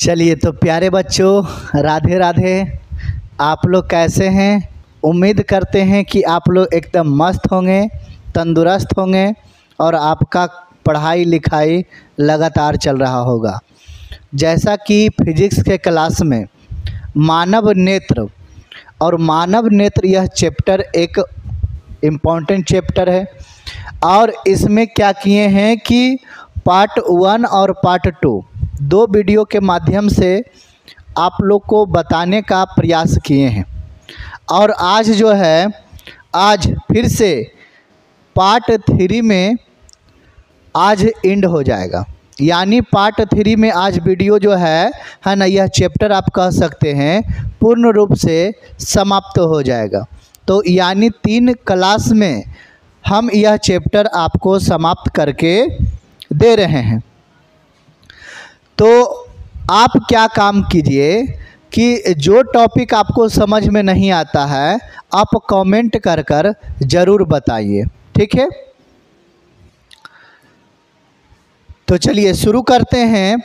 चलिए तो प्यारे बच्चों, राधे राधे। आप लोग कैसे हैं? उम्मीद करते हैं कि आप लोग एकदम मस्त होंगे, तंदुरुस्त होंगे और आपका पढ़ाई लिखाई लगातार चल रहा होगा। जैसा कि फिजिक्स के क्लास में मानव नेत्र और मानव नेत्र यह चैप्टर एक इम्पॉर्टेंट चैप्टर है और इसमें क्या किए हैं कि पार्ट 1 और पार्ट 2 दो वीडियो के माध्यम से आप लोग को बताने का प्रयास किए हैं। और आज जो है, आज फिर से पार्ट 3 में आज एंड हो जाएगा। यानी पार्ट 3 में आज वीडियो जो है ना, यह चैप्टर आप कह सकते हैं पूर्ण रूप से समाप्त हो जाएगा। तो यानी 3 क्लास में हम यह चैप्टर आपको समाप्त करके दे रहे हैं। तो आप क्या काम कीजिए कि जो टॉपिक आपको समझ में नहीं आता है आप कमेंट कर कर ज़रूर बताइए, ठीक है। तो चलिए शुरू करते हैं।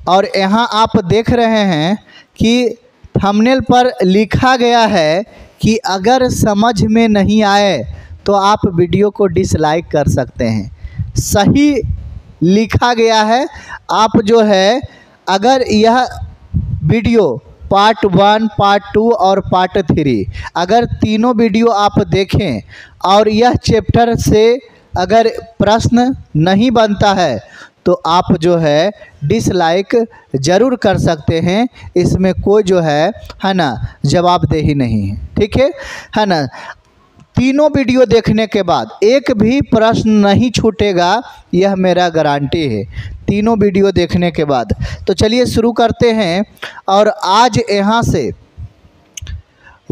और यहाँ आप देख रहे हैं कि थंबनेल पर लिखा गया है कि अगर समझ में नहीं आए तो आप वीडियो को डिसलाइक कर सकते हैं। सही लिखा गया है। आप जो है, अगर यह वीडियो पार्ट 1, पार्ट 2 और पार्ट 3 अगर तीनों वीडियो आप देखें और यह चैप्टर से अगर प्रश्न नहीं बनता है तो आप जो है डिसलाइक ज़रूर कर सकते हैं। इसमें कोई जो है ना जवाबदेही नहीं है, ठीक है ना। तीनों वीडियो देखने के बाद एक भी प्रश्न नहीं छूटेगा, यह मेरा गारंटी है, तीनों वीडियो देखने के बाद। तो चलिए शुरू करते हैं। और आज यहाँ से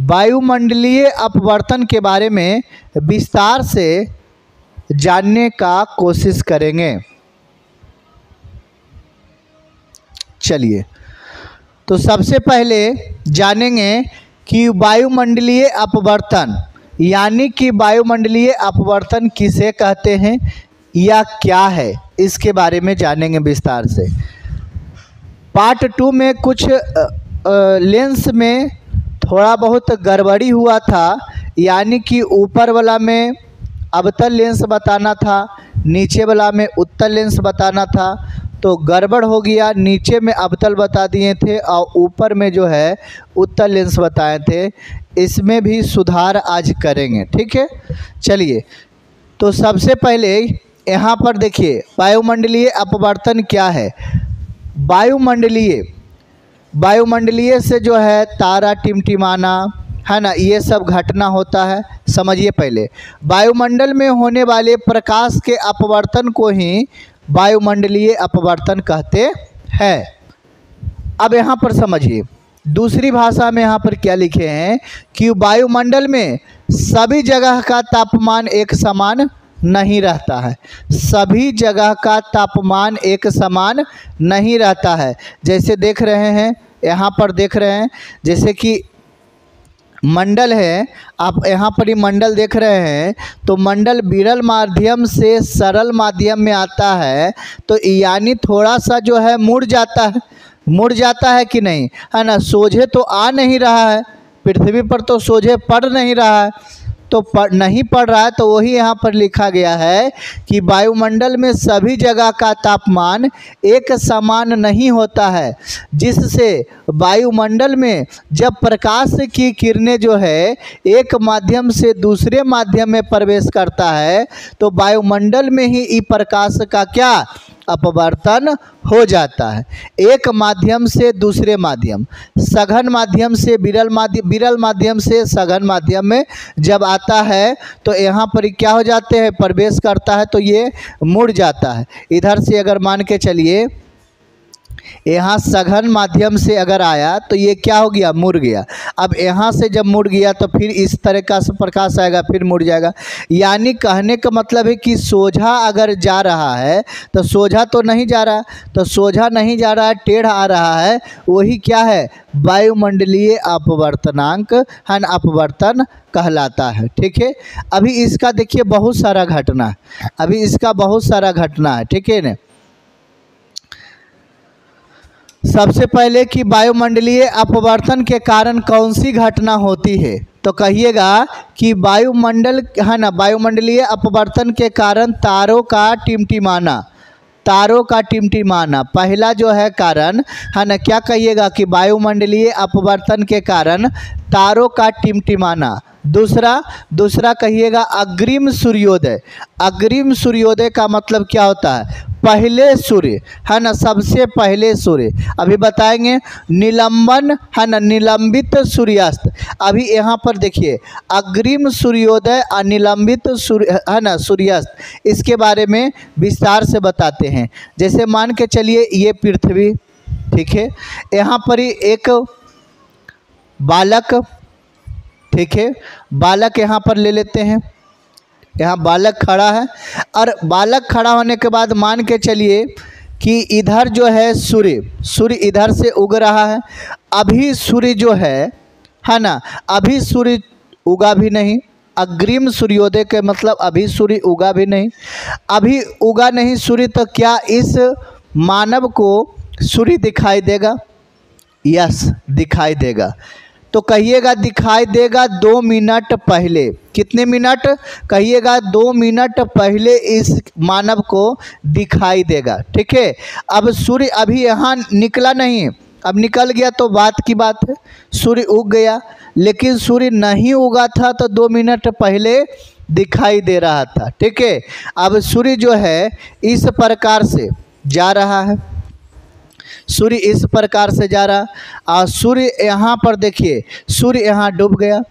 वायुमंडलीय अपवर्तन के बारे में विस्तार से जानने का कोशिश करेंगे। चलिए तो सबसे पहले जानेंगे कि वायुमंडलीय अपवर्तन यानी कि वायुमंडलीय अपवर्तन किसे कहते हैं या क्या है, इसके बारे में जानेंगे विस्तार से। पार्ट 2 में कुछ लेंस में थोड़ा बहुत गड़बड़ी हुआ था, यानी कि ऊपर वाला में अवतल लेंस बताना था, नीचे वाला में उत्तल लेंस बताना था। तो गड़बड़ हो गया, नीचे में अवतल बता दिए थे और ऊपर में जो है उत्तल लेंस बताए थे। इसमें भी सुधार आज करेंगे, ठीक है। चलिए तो सबसे पहले यहाँ पर देखिए वायुमंडलीय अपवर्तन क्या है। वायुमंडलीय से जो है तारा टिमटिमाना है ना, ये सब घटना होता है। समझिए पहले, वायुमंडल में होने वाले प्रकाश के अपवर्तन को ही वायुमंडलीय अपवर्तन कहते हैं। अब यहाँ पर समझिए, दूसरी भाषा में यहाँ पर क्या लिखे हैं कि वायुमंडल में सभी जगह का तापमान एक समान नहीं रहता है। सभी जगह का तापमान एक समान नहीं रहता है। जैसे देख रहे हैं, यहाँ पर देख रहे हैं, जैसे कि मंडल है, आप यहाँ पर ही मंडल देख रहे हैं। तो मंडल विरल माध्यम से सरल माध्यम में आता है, तो यानी थोड़ा सा जो है मुड़ जाता है कि नहीं, है ना। सोझे तो आ नहीं रहा है, पृथ्वी पर तो सोझे पड़ नहीं रहा है, तो नहीं पड़ रहा है। तो वही यहाँ पर लिखा गया है कि वायुमंडल में सभी जगह का तापमान एक समान नहीं होता है, जिससे वायुमंडल में जब प्रकाश की किरणें जो है एक माध्यम से दूसरे माध्यम में प्रवेश करता है तो वायुमंडल में ही ई प्रकाश का क्या अपवर्तन हो जाता है। एक माध्यम से दूसरे माध्यम, सघन माध्यम से विरल माध्यम से सघन माध्यम में जब आता है तो यहाँ पर क्या हो जाते हैं, प्रवेश करता है तो ये मुड़ जाता है। इधर से अगर मान के चलिए यहाँ सघन माध्यम से अगर आया तो ये क्या हो गया, मुड़ गया। अब यहाँ से जब मुड़ गया तो फिर इस तरह का प्रकाश आएगा, फिर मुड़ जाएगा। यानी कहने का मतलब है कि सोझा अगर जा रहा है तो सोझा तो नहीं जा रहा, तो सोझा नहीं जा रहा है, टेढ़ आ रहा है, वही क्या है, वायुमंडलीय अपवर्तनांक है, अपवर्तन कहलाता है, ठीक है। अभी इसका देखिए बहुत सारा घटना है, ठीक है ना। सबसे पहले कि वायुमंडलीय अपवर्तन के कारण कौन सी घटना होती है, तो कहिएगा कि वायुमंडल है ना, वायुमंडलीय अपवर्तन के कारण तारों का टिमटिमाना, तारों का टिमटिमाना पहला जो है कारण है ना, क्या कहिएगा कि वायुमंडलीय अपवर्तन के कारण तारों का टिमटिमाना। दूसरा कहिएगा अग्रिम सूर्योदय। अग्रिम सूर्योदय का मतलब क्या होता है, पहले सूर्य है ना, सबसे पहले सूर्य। अभी बताएंगे निलंबन है ना, निलंबित सूर्यास्त। अभी यहाँ पर देखिए अग्रिम सूर्योदय और निलंबित सूर्य है ना, सूर्यास्त, इसके बारे में विस्तार से बताते हैं। जैसे मान के चलिए ये पृथ्वी, ठीक है, यहाँ पर ही एक बालक, ठीक है, बालक यहाँ पर ले लेते हैं, यहाँ बालक खड़ा है और बालक खड़ा होने के बाद मान के चलिए कि इधर जो है सूर्य इधर से उग रहा है। अभी सूर्य जो है ना, अभी सूर्य उगा भी नहीं। अग्रिम सूर्योदय के मतलब अभी सूर्य उगा भी नहीं, अभी उगा नहीं सूर्य, तो क्या इस मानव को सूर्य दिखाई देगा? यस, दिखाई देगा। तो कहिएगा दिखाई देगा 2 मिनट पहले। कितने मिनट? कहिएगा 2 मिनट पहले इस मानव को दिखाई देगा, ठीक है। अब सूर्य अभी यहाँ निकला नहीं, अब निकल गया तो बात की बात है, सूर्य उग गया, लेकिन सूर्य नहीं उगा था तो 2 मिनट पहले दिखाई दे रहा था, ठीक है। अब सूर्य जो है इस प्रकार से जा रहा है, सूर्य इस प्रकार से जा रहा, और सूर्य यहाँ पर देखिए सूर्य यहाँ डूब गया।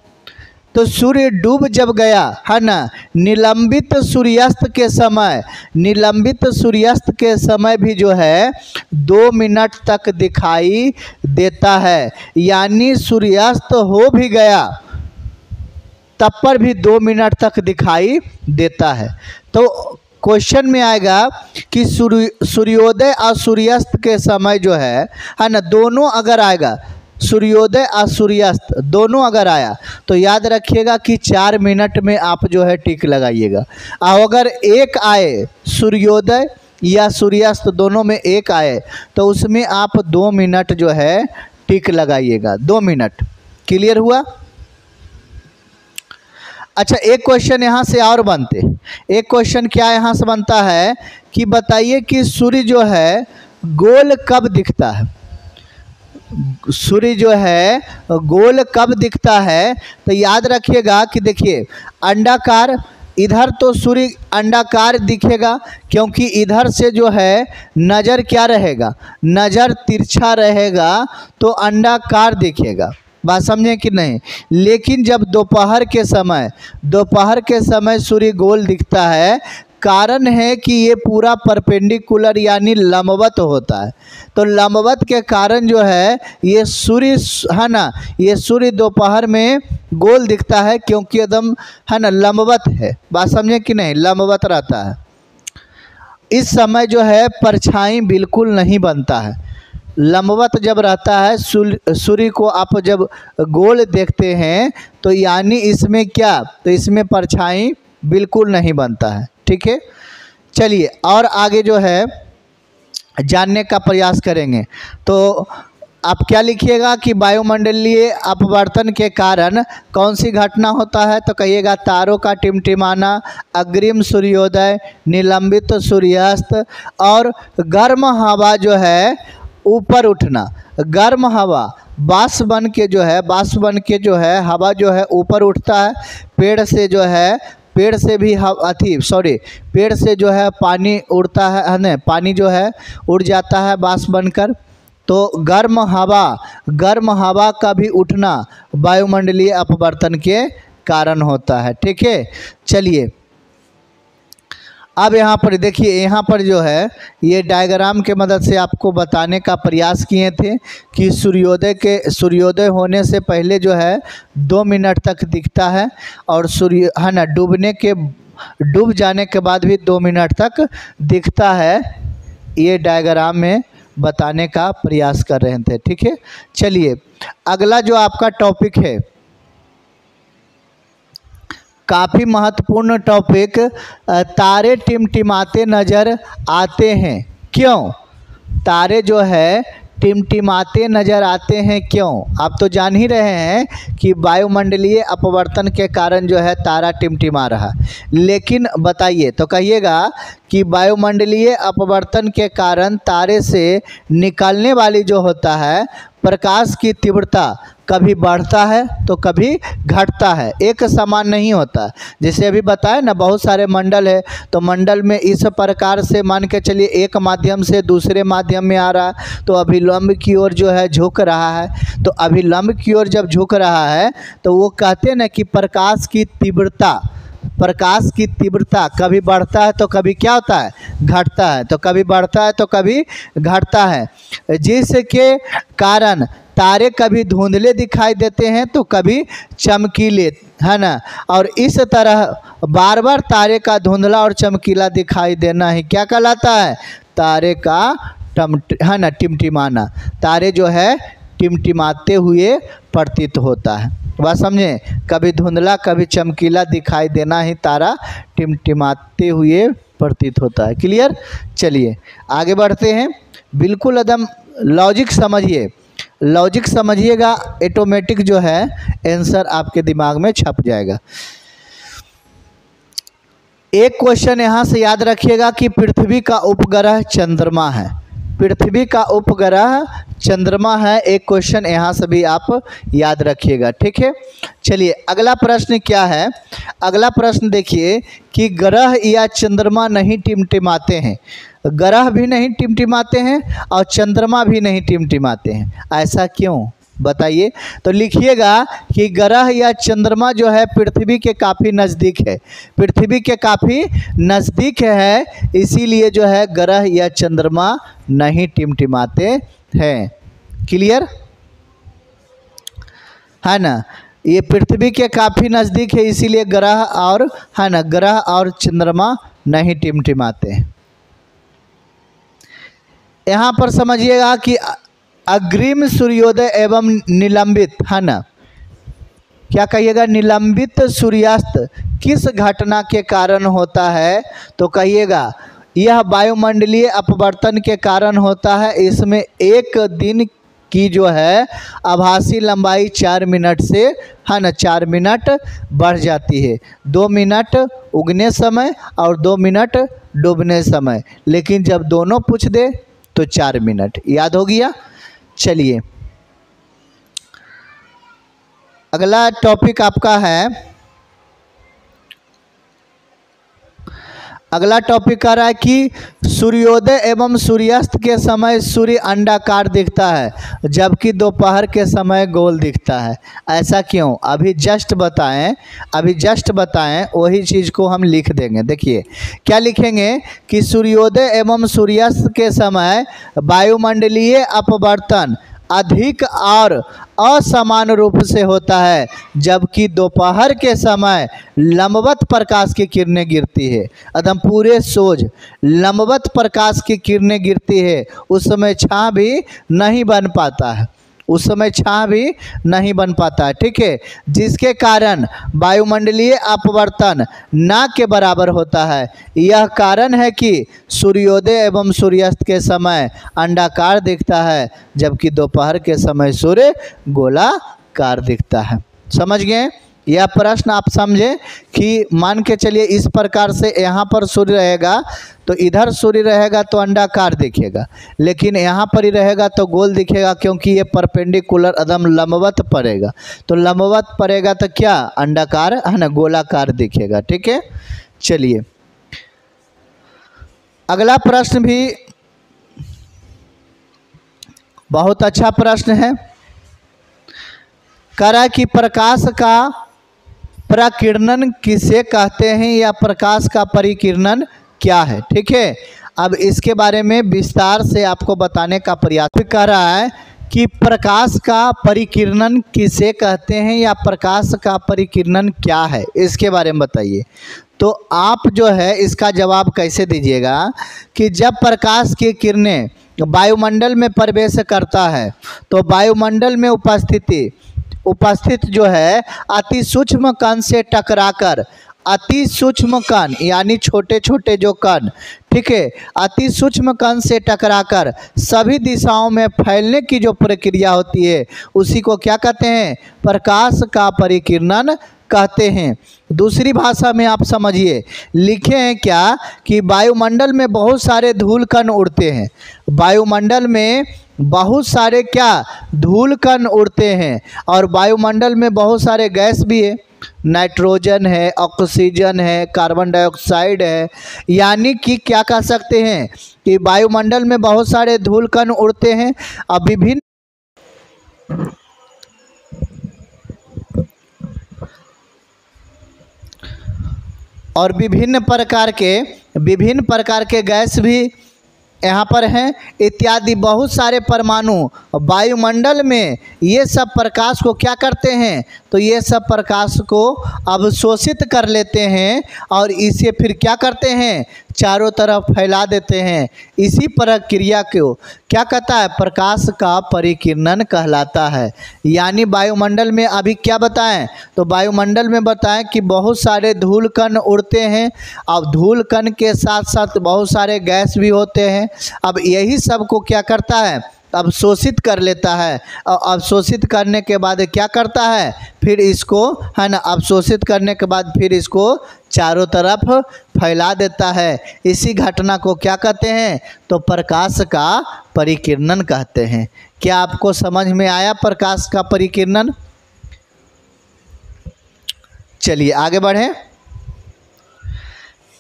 तो सूर्य डूब जब गया है ना, निलंबित सूर्यास्त के समय, निलंबित सूर्यास्त के समय भी जो है 2 मिनट तक दिखाई देता है, यानी सूर्यास्त हो भी गया तब पर भी 2 मिनट तक दिखाई देता है। तो क्वेश्चन में आएगा कि सूर्योदय और सूर्यास्त के समय जो है ना, दोनों अगर आएगा, सूर्योदय और सूर्यास्त दोनों अगर आया तो याद रखिएगा कि 4 मिनट में आप जो है टिक लगाइएगा। और अगर एक आए, सूर्योदय या सूर्यास्त दोनों में एक आए, तो उसमें आप 2 मिनट जो है टिक लगाइएगा, 2 मिनट। क्लियर हुआ? अच्छा, एक क्वेश्चन यहाँ से और बनते, एक क्वेश्चन क्या यहाँ से बनता है कि बताइए कि सूर्य जो है गोल कब दिखता है? सूर्य जो है गोल कब दिखता है? तो याद रखिएगा कि देखिए अंडाकार, इधर तो सूर्य अंडाकार दिखेगा क्योंकि इधर से जो है नज़र क्या रहेगा, नज़र तिरछा रहेगा, तो अंडाकार दिखेगा। बात समझें कि नहीं? लेकिन जब दोपहर के समय सूर्य गोल दिखता है, कारण है कि ये पूरा परपेंडिकुलर यानी लंबवत होता है। तो लंबवत के कारण जो है ये सूर्य है ना, ये सूर्य दोपहर में गोल दिखता है क्योंकि एकदम है ना लंबवत है। बात समझें कि नहीं? लंबवत रहता है। इस समय जो है परछाई बिल्कुल नहीं बनता है, लंबवत जब रहता है। सूर्य को आप जब गोल देखते हैं तो यानी इसमें क्या, तो इसमें परछाई बिल्कुल नहीं बनता है, ठीक है। चलिए और आगे जो है जानने का प्रयास करेंगे। तो आप क्या लिखिएगा कि वायुमंडलीय अपवर्तन के कारण कौन सी घटना होता है? तो कहिएगा तारों का टिमटिमाना, अग्रिम सूर्योदय, निलंबित सूर्यास्त और गर्म हवा जो है ऊपर उठना। गर्म हवा बाष्प बन के जो है हवा जो है ऊपर उठता है। पेड़ से जो है, पेड़ से भी पेड़ से जो है पानी उड़ता है ना, पानी जो है उड़ जाता है बाष्प बनकर। तो गर्म हवा का भी उठना वायुमंडलीय अपवर्तन के कारण होता है, ठीक है। चलिए अब यहाँ पर देखिए, यहाँ पर जो है ये डायग्राम के मदद से आपको बताने का प्रयास किए थे कि सूर्योदय होने से पहले जो है 2 मिनट तक दिखता है, और सूर्य है ना डूब जाने के बाद भी 2 मिनट तक दिखता है। ये डायग्राम में बताने का प्रयास कर रहे थे, ठीक है। चलिए अगला जो आपका टॉपिक है, काफ़ी महत्वपूर्ण टॉपिक, तारे टिमटिमाते नज़र आते हैं, क्यों? तारे जो है टिमटिमाते नजर आते हैं क्यों? आप तो जान ही रहे हैं कि वायुमंडलीय अपवर्तन के कारण जो है तारा टिमटिमा रहा, लेकिन बताइए तो कहिएगा कि वायुमंडलीय अपवर्तन के कारण तारे से निकलने वाली जो होता है प्रकाश की तीव्रता कभी बढ़ता है तो कभी घटता है, एक समान नहीं होता। जैसे अभी बताया ना, बहुत सारे मंडल है, तो मंडल में इस प्रकार से मान के चलिए एक माध्यम से दूसरे माध्यम में आ रहा है तो अभिलंब की ओर जो है झुक रहा है। तो अभिलंब की ओर जब झुक रहा है तो वो कहते हैं ना कि प्रकाश की तीव्रता कभी बढ़ता है तो कभी क्या होता है, घटता है, तो कभी बढ़ता है तो कभी घटता है, जिसके कारण तारे कभी धुंधले दिखाई देते हैं तो कभी चमकीले, है ना। और इस तरह बार बार तारे का धुंधला और चमकीला दिखाई देना ही क्या कहलाता है, तारे का है ना टिमटिमाना। तारे जो है टिमटिमाते हुए प्रतीत होता है, बात समझे, कभी धुंधला कभी चमकीला दिखाई देना ही तारा टिमटिमाते हुए प्रतीत होता है। क्लियर? चलिए आगे बढ़ते हैं। बिल्कुल एकदम लॉजिक समझिएगा, ऑटोमेटिक जो है आंसर आपके दिमाग में छप जाएगा। एक क्वेश्चन यहाँ से याद रखिएगा कि पृथ्वी का उपग्रह चंद्रमा है, पृथ्वी का उपग्रह चंद्रमा है, एक क्वेश्चन यहाँ से भी आप याद रखिएगा, ठीक है। चलिए अगला प्रश्न क्या है, अगला प्रश्न देखिए कि ग्रह या चंद्रमा नहीं टिमटिमाते हैं, ग्रह भी नहीं टिमटिमाते हैं और चंद्रमा भी नहीं टिमटिमाते हैं, ऐसा क्यों बताइए? तो लिखिएगा कि ग्रह या चंद्रमा जो है पृथ्वी के काफ़ी नज़दीक है, पृथ्वी के काफ़ी नज़दीक है, इसीलिए जो है ग्रह या चंद्रमा नहीं टिमटिमाते हैं। क्लियर है ना, ये पृथ्वी के काफ़ी नज़दीक है इसीलिए ग्रह और है ना ग्रह और चंद्रमा नहीं टिमटिमाते हैं। यहाँ पर समझिएगा कि अग्रिम सूर्योदय एवं निलंबित, है ना, क्या कहिएगा, निलंबित सूर्यास्त किस घटना के कारण होता है? तो कहिएगा यह वायुमंडलीय अपवर्तन के कारण होता है। इसमें एक दिन की जो है आभासी लंबाई 4 मिनट से, है ना, 4 मिनट बढ़ जाती है, 2 मिनट उगने समय और 2 मिनट डूबने समय, लेकिन जब दोनों पूछ दे तो 4 मिनट। याद हो गया? चलिए अगला टॉपिक आपका है, अगला टॉपिक आ रहा है कि सूर्योदय एवं सूर्यास्त के समय सूर्य अंडाकार दिखता है जबकि दोपहर के समय गोल दिखता है, ऐसा क्यों? अभी जस्ट बताएं वही चीज़ को हम लिख देंगे। देखिए क्या लिखेंगे कि सूर्योदय एवं सूर्यास्त के समय वायुमंडलीय अपवर्तन अधिक और असमान रूप से होता है जबकि दोपहर के समय लंबवत प्रकाश की किरणें गिरती है, एकदम पूरे सोज लंबवत प्रकाश की किरणें गिरती है, उस समय छाँव भी नहीं बन पाता है, उस समय छाँव भी नहीं बन पाता है, ठीक है, जिसके कारण वायुमंडलीय अपवर्तन ना के बराबर होता है। यह कारण है कि सूर्योदय एवं सूर्यास्त के समय अंडाकार दिखता है जबकि दोपहर के समय सूर्य गोलाकार दिखता है। समझ गए? यह प्रश्न आप समझें कि मान के चलिए इस प्रकार से यहाँ पर सूर्य रहेगा तो इधर सूर्य रहेगा तो अंडाकार दिखेगा, लेकिन यहाँ पर ही रहेगा तो गोल दिखेगा क्योंकि ये परपेंडिकुलर एकदम लंबवत पड़ेगा, तो लंबवत पड़ेगा तो क्या अंडाकार, है ना, गोलाकार दिखेगा, ठीक है। चलिए अगला प्रश्न भी बहुत अच्छा प्रश्न है, कह रहा है कि प्रकाश का प्रकीर्णन किसे कहते हैं या प्रकाश का परिकीर्णन क्या है, ठीक है। अब इसके बारे में विस्तार से आपको बताने का प्रयास कर रहा है कि प्रकाश का परिकीर्णन किसे कहते हैं या प्रकाश का परिकीर्णन क्या है, इसके बारे में बताइए। तो आप जो है इसका जवाब कैसे दीजिएगा कि जब प्रकाश की किरणें वायुमंडल में प्रवेश करता है तो वायुमंडल में उपस्थित जो है अति सूक्ष्म कण से टकराकर अति सूक्ष्म कण यानी छोटे छोटे जो कण, ठीक है, अति सूक्ष्म कण से टकराकर सभी दिशाओं में फैलने की जो प्रक्रिया होती है उसी को क्या कहते हैं? प्रकाश का परिकिरणन कहते हैं। दूसरी भाषा में आप समझिए, लिखे हैं क्या कि वायुमंडल में बहुत सारे धूल कण उड़ते हैं। वायुमंडल में बहुत सारे क्या धूल कण उड़ते हैं और वायुमंडल में बहुत सारे गैस भी है, नाइट्रोजन है, ऑक्सीजन है, कार्बन डाइऑक्साइड है। यानी कि क्या कह सकते हैं कि वायुमंडल में बहुत सारे धूल कण उड़ते हैं। अब विभिन्न प्रकार के गैस भी यहाँ पर हैं इत्यादि बहुत सारे परमाणु वायुमंडल में ये सब प्रकाश को क्या करते हैं? तो ये सब प्रकाश को अवशोषित कर लेते हैं और इसे फिर क्या करते हैं? चारों तरफ फैला देते हैं। इसी प्रक्रिया को क्या कहता है? प्रकाश का परिकिरणन कहलाता है। यानी वायुमंडल में अभी क्या बताएं? तो वायुमंडल में बताएं कि बहुत सारे धूल कण उड़ते हैं। अब धूल कण के साथ साथ बहुत सारे गैस भी होते हैं। अब यही सब को क्या करता है? अवशोषित कर लेता है और अवशोषित करने के बाद क्या करता है? फिर इसको है ना, अवशोषित करने के बाद फिर इसको चारों तरफ फैला देता है। इसी घटना को क्या कहते हैं? तो प्रकाश का परिकिरणन कहते हैं। क्या आपको समझ में आया प्रकाश का परिकिरणन? चलिए आगे बढ़ें।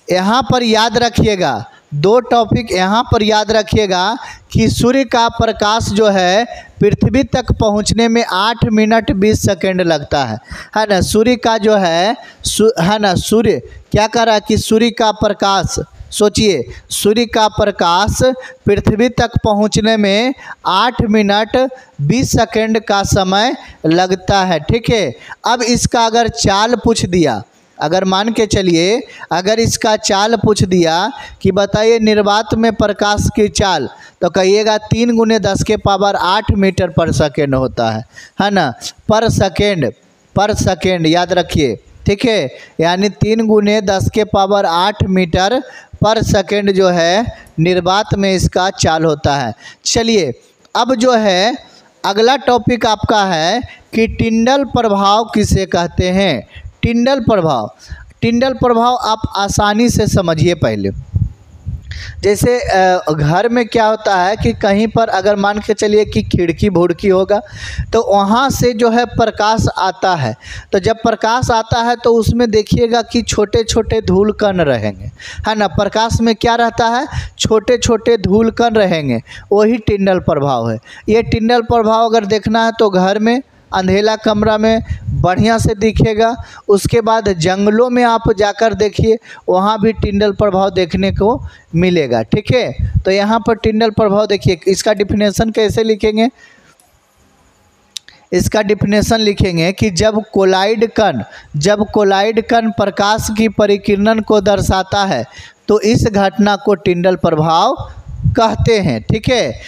यहाँ पर याद रखिएगा, दो टॉपिक यहाँ पर याद रखिएगा कि सूर्य का प्रकाश जो है पृथ्वी तक पहुँचने में 8 मिनट 20 सेकेंड लगता है ना। सूर्य का जो है ना, सूर्य क्या कर रहा है कि सूर्य का प्रकाश, सोचिए, सूर्य का प्रकाश पृथ्वी तक पहुँचने में 8 मिनट 20 सेकेंड का समय लगता है, ठीक है। अब इसका अगर चाल पूछ दिया, अगर मान के चलिए अगर इसका चाल पूछ दिया कि बताइए निर्वात में प्रकाश की चाल, तो कहिएगा 3 × 10⁸ मीटर पर सेकेंड होता है ना, पर सेकेंड याद रखिए, ठीक है। यानी 3 × 10⁸ मीटर पर सेकेंड जो है निर्वात में इसका चाल होता है। चलिए अब जो है अगला टॉपिक आपका है कि टिंडल प्रभाव किसे कहते हैं? टिंडल प्रभाव आप आसानी से समझिए। पहले जैसे घर में क्या होता है कि कहीं पर अगर मान के चलिए कि खिड़की भुड़की होगा तो वहाँ से जो है प्रकाश आता है। तो जब प्रकाश आता है तो उसमें देखिएगा कि छोटे छोटे धूल कण रहेंगे, है ना। प्रकाश में क्या रहता है? छोटे छोटे धूल कण रहेंगे, वही टिंडल प्रभाव है। ये टिंडल प्रभाव अगर देखना है तो घर में अंधेला कमरा में बढ़िया से दिखेगा। उसके बाद जंगलों में आप जाकर देखिए, वहाँ भी टिंडल प्रभाव देखने को मिलेगा, ठीक है। तो यहाँ पर टिंडल प्रभाव देखिए, इसका डिफिनेशन कैसे लिखेंगे? इसका डिफिनेशन लिखेंगे कि जब कोलाइड कण प्रकाश की परिकिरणन को दर्शाता है तो इस घटना को टिंडल प्रभाव कहते हैं, ठीक है।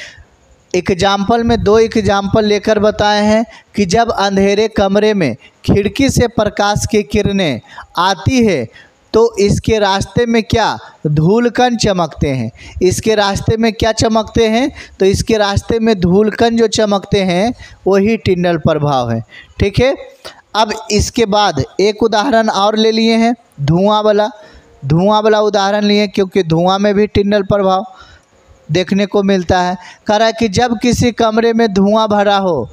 एग्जाम्पल में 2 एग्जाम्पल लेकर बताए हैं कि जब अंधेरे कमरे में खिड़की से प्रकाश की किरणें आती है तो इसके रास्ते में क्या धूल कण चमकते हैं। इसके रास्ते में क्या चमकते हैं? तो इसके रास्ते में धूल कण जो चमकते हैं वही टिंडल प्रभाव है, ठीक है। अब इसके बाद एक उदाहरण और ले लिए हैं, धुआं वाला उदाहरण लिए, क्योंकि धुआं में भी टिंडल प्रभाव देखने को मिलता है। कह रहा है कि जब किसी कमरे में धुआं भरा हो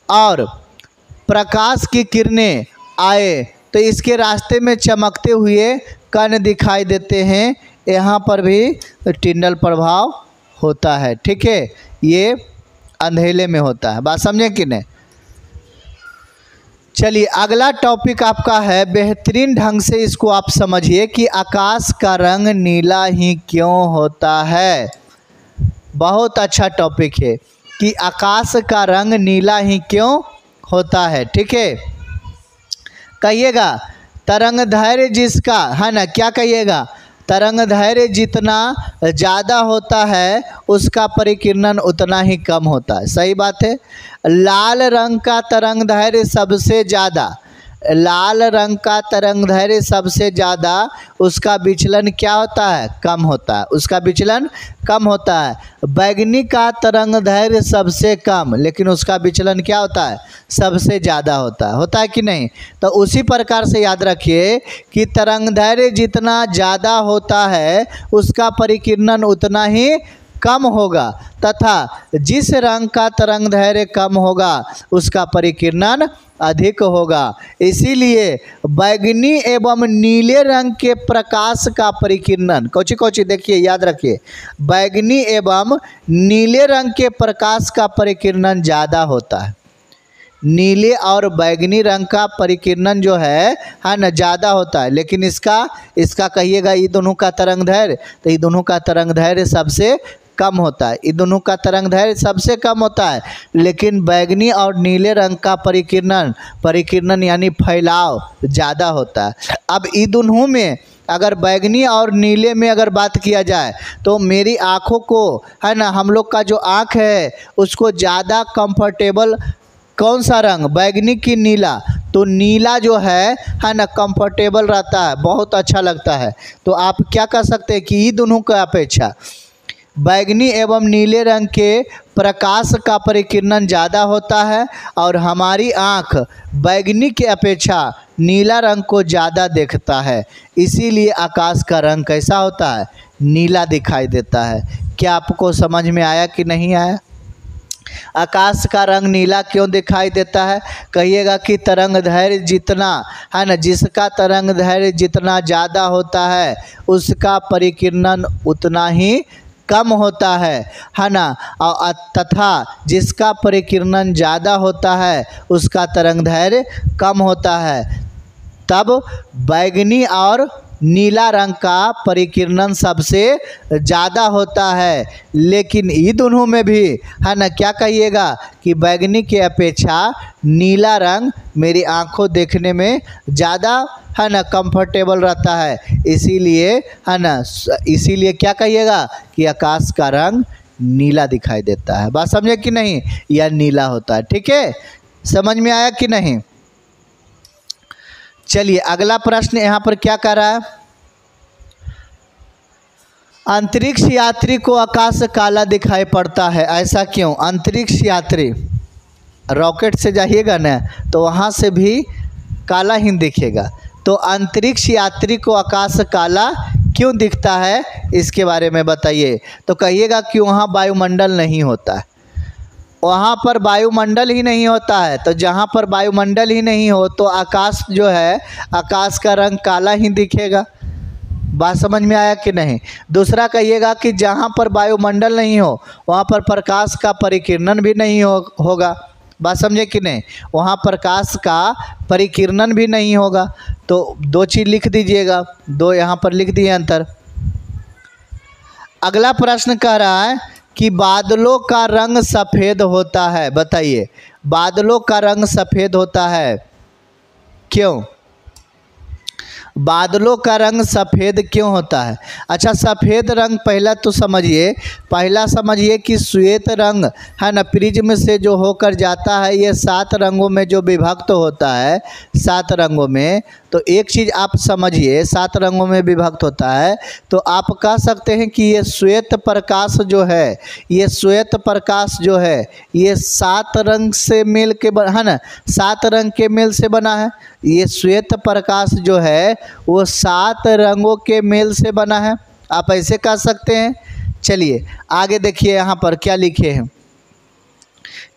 और प्रकाश की किरणें आए तो इसके रास्ते में चमकते हुए कण दिखाई देते हैं, यहाँ पर भी टिंडल प्रभाव होता है, ठीक है। ये अंधेले में होता है, बात समझे कि नहीं? चलिए अगला टॉपिक आपका है, बेहतरीन ढंग से इसको आप समझिए कि आकाश का रंग नीला ही क्यों होता है। बहुत अच्छा टॉपिक है कि आकाश का रंग नीला ही क्यों होता है, ठीक है। कहिएगा तरंगदैर्घ्य जिसका है ना, क्या कहिएगा? तरंगदैर्घ्य जितना ज़्यादा होता है उसका परिकिरणन उतना ही कम होता है। सही बात है। लाल रंग का तरंगदैर्घ्य सबसे ज़्यादा, लाल रंग का तरंगदैर्घ्य सबसे ज़्यादा, उसका विचलन क्या होता है? कम होता है, उसका विचलन कम होता है। बैगनी का तरंगदैर्घ्य सबसे कम, लेकिन उसका विचलन क्या होता है? सबसे ज़्यादा होता है कि नहीं? तो उसी प्रकार से याद रखिए कि तरंगदैर्घ्य जितना ज़्यादा होता है उसका परिकिरणन उतना ही कम होगा, तथा जिस रंग का तरंगदैर्घ्य कम होगा उसका परिकिरणन अधिक होगा। इसीलिए बैगनी एवं नीले रंग के प्रकाश का परिकिरणन, कोची देखिए याद रखिए, बैगनी एवं नीले रंग के प्रकाश का परिकिरणन ज़्यादा होता है। नीले और बैगनी रंग का परिकिरणन जो है ना ज़्यादा होता है, लेकिन इसका कहिएगा ये दोनों का तरंगदैर्घ्य, तो ये दोनों का तरंगदैर्घ्य सबसे कम होता है, ये दोनों का तरंगदैर्घ्य सबसे कम होता है। लेकिन बैगनी और नीले रंग का परिकिरणन यानी फैलाव ज़्यादा होता है। अब ये दोनों में अगर बैगनी और नीले में अगर बात किया जाए तो मेरी आँखों को है ना, हम लोग का जो आँख है उसको ज़्यादा कंफर्टेबल कौन सा रंग? बैगनी की नीला? तो नीला जो है ना कंफर्टेबल रहता है, बहुत अच्छा लगता है। तो आप क्या कर सकते हैं कि ये दोनों की अपेक्षा बैगनी एवं नीले रंग के प्रकाश का परिकिरणन ज़्यादा होता है और हमारी आँख बैगनी के अपेक्षा नीला रंग को ज़्यादा देखता है। इसीलिए आकाश का रंग कैसा होता है? नीला दिखाई देता है। क्या आपको समझ में आया कि नहीं आया? आकाश का रंग नीला क्यों दिखाई देता है? कहिएगा कि तरंगदैर्घ्य जितना है ना, जिसका तरंगदैर्घ्य जितना ज़्यादा होता है उसका परिकिरणन उतना ही कम होता है ना, और तथा जिसका परिकिरणन ज़्यादा होता है उसका तरंगदैर्घ्य कम होता है। तब बैगनी और नीला रंग का परिकिरणन सबसे ज़्यादा होता है। लेकिन ये दोनों में भी है ना, क्या कहिएगा कि बैगनी के अपेक्षा नीला रंग मेरी आँखों देखने में ज़्यादा है ना कंफर्टेबल रहता है। इसीलिए है ना, इसीलिए क्या कहिएगा कि आकाश का रंग नीला दिखाई देता है। बात समझे कि नहीं? यह नीला होता है। ठीक है, समझ में आया कि नहीं? चलिए अगला प्रश्न यहाँ पर क्या कर रहा है? अंतरिक्ष यात्री को आकाश काला दिखाई पड़ता है, ऐसा क्यों? अंतरिक्ष यात्री रॉकेट से जाइएगा ना तो वहाँ से भी काला ही दिखेगा। तो अंतरिक्ष यात्री को आकाश काला क्यों दिखता है, इसके बारे में बताइए। तो कहिएगा कि वहाँ वायुमंडल नहीं होता है, वहाँ पर वायुमंडल ही नहीं होता है। तो जहाँ पर वायुमंडल ही नहीं हो तो आकाश जो है, आकाश का रंग काला ही दिखेगा। बात समझ में आया कि नहीं? दूसरा कहिएगा कि जहाँ पर वायुमंडल नहीं हो वहाँ पर प्रकाश का परिकिरणन भी नहीं होगा। बात समझे कि नहीं? वहाँ प्रकाश का परिकिरणन भी नहीं होगा। तो दो चीज़ लिख दीजिएगा, दो यहाँ पर लिख दिए अंतर। अगला प्रश्न कह रहा है कि बादलों का रंग सफ़ेद होता है, बताइए बादलों का रंग सफ़ेद होता है क्यों? बादलों का रंग सफ़ेद क्यों होता है? अच्छा, सफ़ेद रंग पहला तो समझिए, कि श्वेत रंग है ना प्रिज्म से जो होकर जाता है, ये 7 रंगों में जो विभक्त होता है, 7 रंगों में। तो एक चीज़ आप समझिए, 7 रंगों में विभक्त होता है। तो आप कह सकते हैं कि ये श्वेत प्रकाश जो है, ये श्वेत प्रकाश जो है ये 7 रंग से मिल के है ना, 7 रंग के मेल से बना है। ये श्वेत प्रकाश जो है वो 7 रंगों के मेल से बना है, आप ऐसे कह सकते हैं। चलिए आगे देखिए यहाँ पर क्या लिखे हैं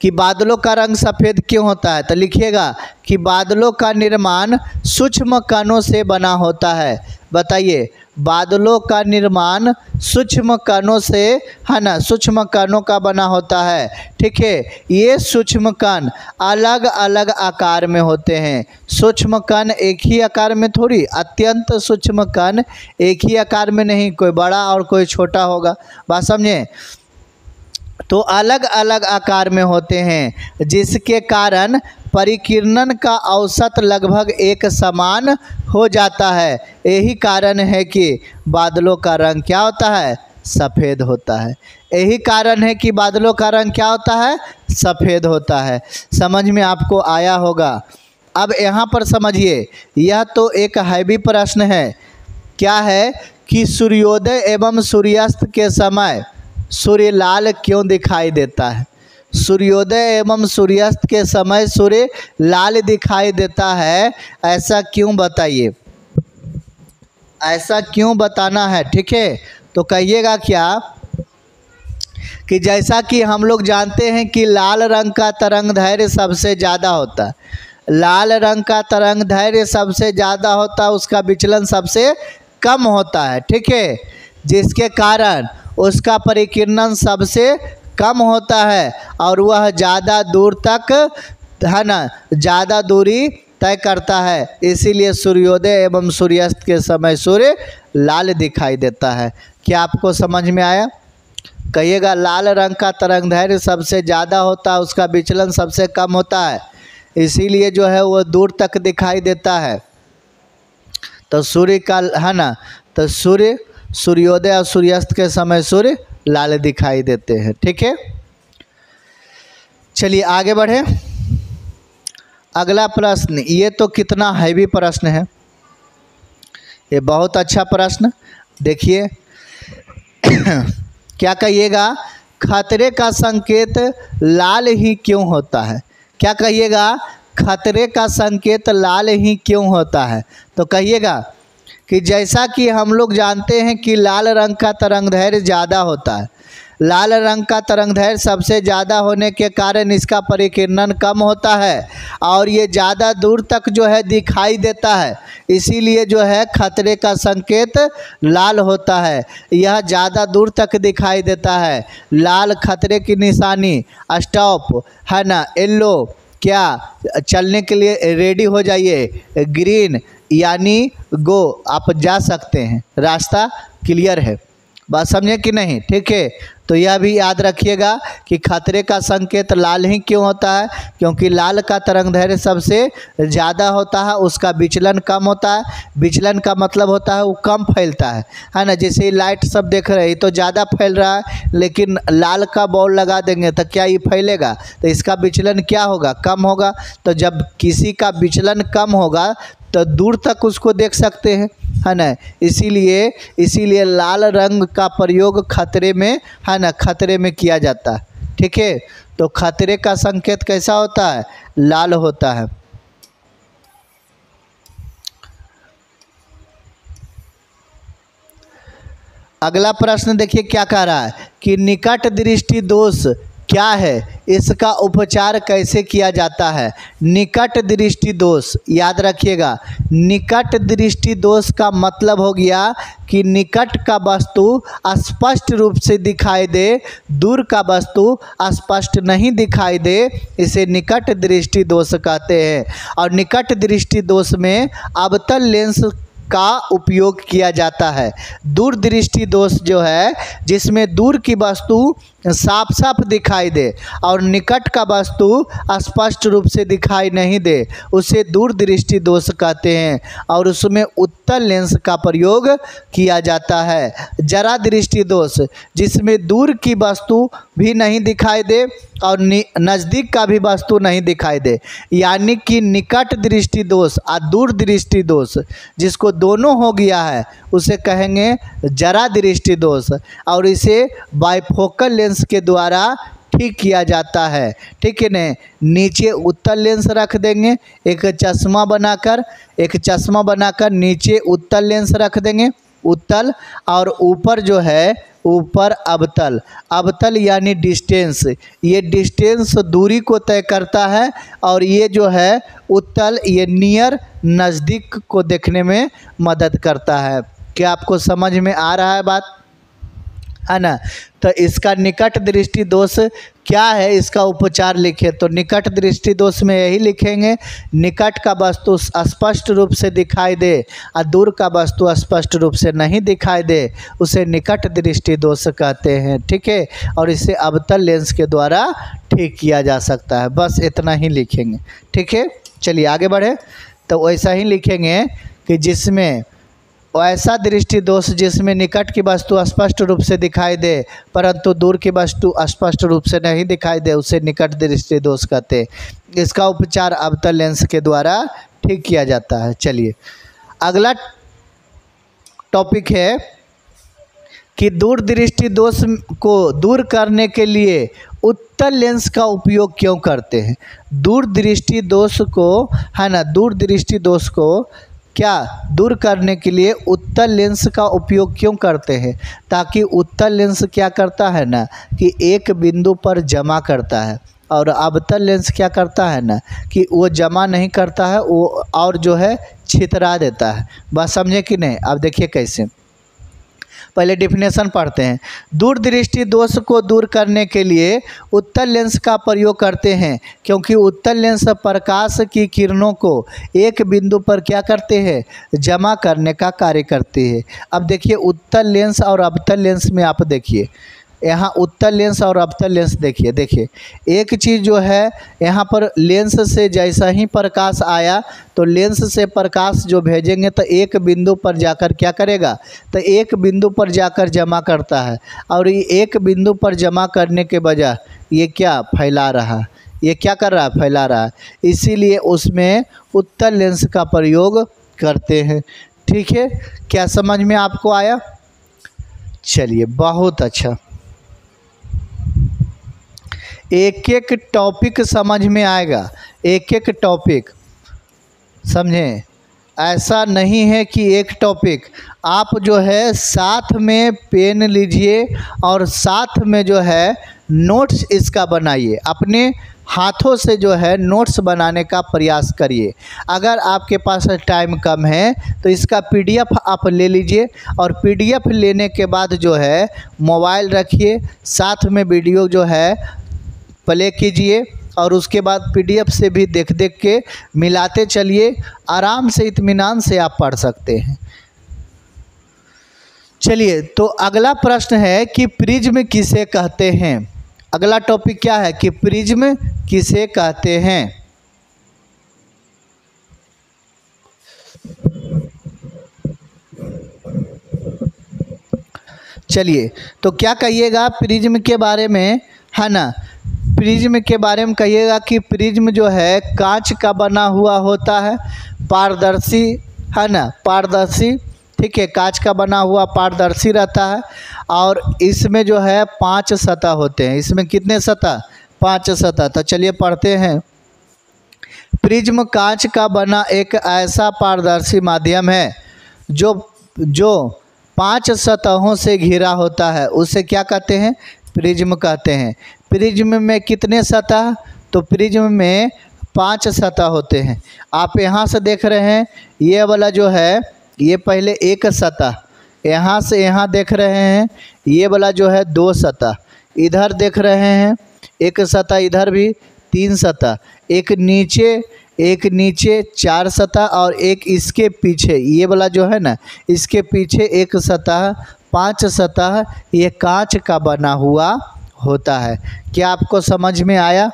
कि बादलों का रंग सफ़ेद क्यों होता है। तो लिखिएगा कि बादलों का निर्माण सूक्ष्म कणों से बना होता है। बताइए, बादलों का निर्माण सूक्ष्म कणों से है ना, सूक्ष्म कणों का बना होता है। ठीक है, ये सूक्ष्म कण अलग अलग आकार में होते हैं। सूक्ष्म कण एक ही आकार में थोड़ी, अत्यंत सूक्ष्म कण एक ही आकार में नहीं, कोई बड़ा और कोई छोटा होगा। बात समझे? तो अलग अलग आकार में होते हैं, जिसके कारण परिकिरणन का औसत लगभग एक समान हो जाता है। यही कारण है कि बादलों का रंग क्या होता है? सफ़ेद होता है। यही कारण है कि बादलों का रंग क्या होता है? सफ़ेद होता है। समझ में आपको आया होगा। अब यहाँ पर समझिए, यह तो एक हैवी प्रश्न है। क्या है कि सूर्योदय एवं सूर्यास्त के समय सूर्य लाल क्यों दिखाई देता है? सूर्योदय एवं सूर्यास्त के समय सूर्य लाल दिखाई देता है, ऐसा क्यों बताइए, ऐसा क्यों बताना है। ठीक है, तो कहिएगा क्या कि जैसा कि हम लोग जानते हैं कि लाल रंग का तरंगदैर्घ्य सबसे ज़्यादा होता है, लाल रंग का तरंगदैर्घ्य सबसे ज़्यादा होता है, उसका विचलन सबसे कम होता है। ठीक है, जिसके कारण उसका परिकिरणन सबसे कम होता है और वह ज़्यादा दूर तक, है ना, ज़्यादा दूरी तय करता है। इसीलिए सूर्योदय एवं सूर्यास्त के समय सूर्य लाल दिखाई देता है। क्या आपको समझ में आया? कहिएगा, लाल रंग का तरंगदैर्घ्य सबसे ज़्यादा होता है, उसका विचलन सबसे कम होता है, इसीलिए जो है वो दूर तक दिखाई देता है। तो सूर्य का, है ना, तो सूर्योदय और सूर्यास्त के समय सूर्य लाल दिखाई देते हैं। ठीक है, चलिए आगे बढ़े। अगला प्रश्न, ये तो कितना हैवी प्रश्न है, ये बहुत अच्छा प्रश्न। देखिए क्या कहिएगा, खतरे का संकेत लाल ही क्यों होता है? क्या कहिएगा, खतरे का संकेत लाल ही क्यों होता है? तो कहिएगा कि जैसा कि हम लोग जानते हैं कि लाल रंग का तरंगदैर्घ्य ज़्यादा होता है, लाल रंग का तरंगदैर्घ्य सबसे ज़्यादा होने के कारण इसका परिकिरणन कम होता है और ये ज़्यादा दूर तक जो है दिखाई देता है, इसीलिए जो है खतरे का संकेत लाल होता है। यह ज़्यादा दूर तक दिखाई देता है। लाल खतरे की निशानी, स्टॉप, है ना, येलो, क्या चलने के लिए रेडी हो जाइए, ग्रीन यानी गो, आप जा सकते हैं, रास्ता क्लियर है। बात समझे कि नहीं? ठीक है, तो यह भी याद रखिएगा कि खतरे का संकेत लाल ही क्यों होता है, क्योंकि लाल का तरंगदैर्घ्य सबसे ज़्यादा होता है, उसका विचलन कम होता है। विचलन का मतलब होता है वो कम फैलता है ना। जैसे लाइट सब देख रहे हैं तो ज़्यादा फैल रहा है, लेकिन लाल का बॉल लगा देंगे तो क्या ये फैलेगा? तो इसका विचलन क्या होगा? कम होगा। तो जब किसी का विचलन कम होगा तो दूर तक उसको देख सकते हैं, है ना। इसीलिए लाल रंग का प्रयोग खतरे में, है ना, खतरे में किया जाता है। ठीक है, तो खतरे का संकेत कैसा होता है? लाल होता है। अगला प्रश्न देखिए क्या कह रहा है कि निकट दृष्टि दोष क्या है, इसका उपचार कैसे किया जाता है? निकट दृष्टि दोष, याद रखिएगा, निकट दृष्टि दोष का मतलब हो गया कि निकट का वस्तु स्पष्ट रूप से दिखाई दे, दूर का वस्तु स्पष्ट नहीं दिखाई दे, इसे निकट दृष्टि दोष कहते हैं। और निकट दृष्टि दोष में अवतल लेंस का उपयोग किया जाता है। दूर दृष्टि दोष जो है, जिसमें दूर की वस्तु साफ साफ दिखाई दे और निकट का वस्तु स्पष्ट रूप से दिखाई नहीं दे, उसे दूर दृष्टि दोष कहते हैं और उसमें उत्तल लेंस का प्रयोग किया जाता है। जरा दृष्टि दोष, जिसमें दूर की वस्तु भी नहीं दिखाई दे और नज़दीक का भी वस्तु नहीं दिखाई दे, यानी कि निकट दृष्टि दोष और दूर दृष्टि दोष, जिसको दोनों हो गया है, उसे कहेंगे जरा दृष्टि दोष और इसे बाइफोकल लेंस के द्वारा ठीक किया जाता है। ठीक है न। नीचे उत्तल लेंस रख देंगे, एक चश्मा बनाकर नीचे उत्तल लेंस रख देंगे, उत्तल, और ऊपर जो है, ऊपर अवतल यानी डिस्टेंस, ये डिस्टेंस दूरी को तय करता है और ये जो है उत्तल, ये नियर, नज़दीक को देखने में मदद करता है। क्या आपको समझ में आ रहा है बात, है ना? तो इसका निकट दृष्टि दोष क्या है, इसका उपचार लिखे तो निकट दृष्टि दोष में यही लिखेंगे, निकट का वस्तु स्पष्ट रूप से दिखाई दे और दूर का वस्तु स्पष्ट रूप से नहीं दिखाई दे, उसे निकट दृष्टि दोष कहते हैं। ठीक है, और इसे अवतल लेंस के द्वारा ठीक किया जा सकता है। बस इतना ही लिखेंगे। ठीक है, चलिए आगे बढ़े। तो वैसा ही लिखेंगे कि जिसमें ऐसा दृष्टि दोष जिसमें निकट की वस्तु स्पष्ट रूप से दिखाई दे परंतु दूर की वस्तु स्पष्ट रूप से नहीं दिखाई दे, उसे निकट दृष्टि दोष कहते हैं। इसका उपचार अवतल लेंस के द्वारा ठीक किया जाता है। चलिए अगला टॉपिक है कि दूर दृष्टि दोष को दूर करने के लिए उत्तल लेंस का उपयोग क्यों करते हैं। दूर दृष्टि दोष को, है ना, दूर दृष्टि दोष को क्या दूर करने के लिए उत्तल लेंस का उपयोग क्यों करते हैं, ताकि उत्तल लेंस क्या करता है ना कि एक बिंदु पर जमा करता है और अवतल लेंस क्या करता है ना कि वो जमा नहीं करता है, वो और जो है छितरा देता है। बात समझे कि नहीं। अब देखिए कैसे, पहले डिफिनेशन पढ़ते हैं। दूर दृष्टि दोष को दूर करने के लिए उत्तल लेंस का प्रयोग करते हैं क्योंकि उत्तल लेंस प्रकाश की किरणों को एक बिंदु पर क्या करते हैं, जमा करने का कार्य करते हैं। अब देखिए उत्तल लेंस और अवतल लेंस में आप देखिए, यहाँ उत्तल लेंस और अवतल लेंस देखिए एक चीज़ जो है यहाँ पर लेंस से जैसा ही प्रकाश आया तो लेंस से प्रकाश जो भेजेंगे तो एक बिंदु पर जाकर क्या करेगा, तो एक बिंदु पर जाकर जमा करता है और ये एक बिंदु पर जमा करने के बजाय ये क्या फैला रहा है, ये क्या कर रहा है, फैला रहा है। इसीलिए उसमें उत्तल लेंस का प्रयोग करते हैं। ठीक है, क्या समझ में आपको आया। चलिए बहुत अच्छा, एक एक टॉपिक समझ में आएगा, एक एक टॉपिक समझें। ऐसा नहीं है कि एक टॉपिक, आप जो है साथ में पेन लीजिए और साथ में जो है नोट्स इसका बनाइए, अपने हाथों से जो है नोट्स बनाने का प्रयास करिए। अगर आपके पास टाइम कम है तो इसका पीडीएफ आप ले लीजिए और पीडीएफ लेने के बाद जो है मोबाइल रखिए, साथ में वीडियो जो है प्ले कीजिए और उसके बाद पीडीएफ से भी देख के मिलाते चलिए, आराम से इत्मीनान से आप पढ़ सकते हैं। चलिए तो अगला प्रश्न है कि प्रिज्म किसे कहते हैं। अगला टॉपिक क्या है कि प्रिज्म किसे कहते हैं। चलिए तो क्या कहिएगा प्रिज्म के बारे में, है ना। प्रिज्म के बारे में कहिएगा कि प्रिज्म जो है कांच का बना हुआ होता है, पारदर्शी, है ना, पारदर्शी। ठीक है, कांच का बना हुआ पारदर्शी रहता है और इसमें जो है 5 सतह होते हैं। इसमें कितने सतह, 5 सतह। तो चलिए पढ़ते हैं। प्रिज्म कांच का बना एक ऐसा पारदर्शी माध्यम है जो 5 सतहों से घिरा होता है, उसे क्या कहते हैं, प्रिज्म कहते हैं। प्रिज्म में कितने सतह, तो प्रिज्म में 5 सतह होते हैं। आप यहाँ से देख रहे हैं ये वाला जो है ये पहले एक सतह, यहाँ से यहाँ देख रहे हैं ये वाला जो है 2 सतह, इधर देख रहे हैं एक सतह, इधर भी 3 सतह, एक नीचे 4 सतह और एक इसके पीछे ये वाला जो है ना इसके पीछे एक सतह, 5 सतह ये कांच का बना हुआ होता है। क्या आपको समझ में आया,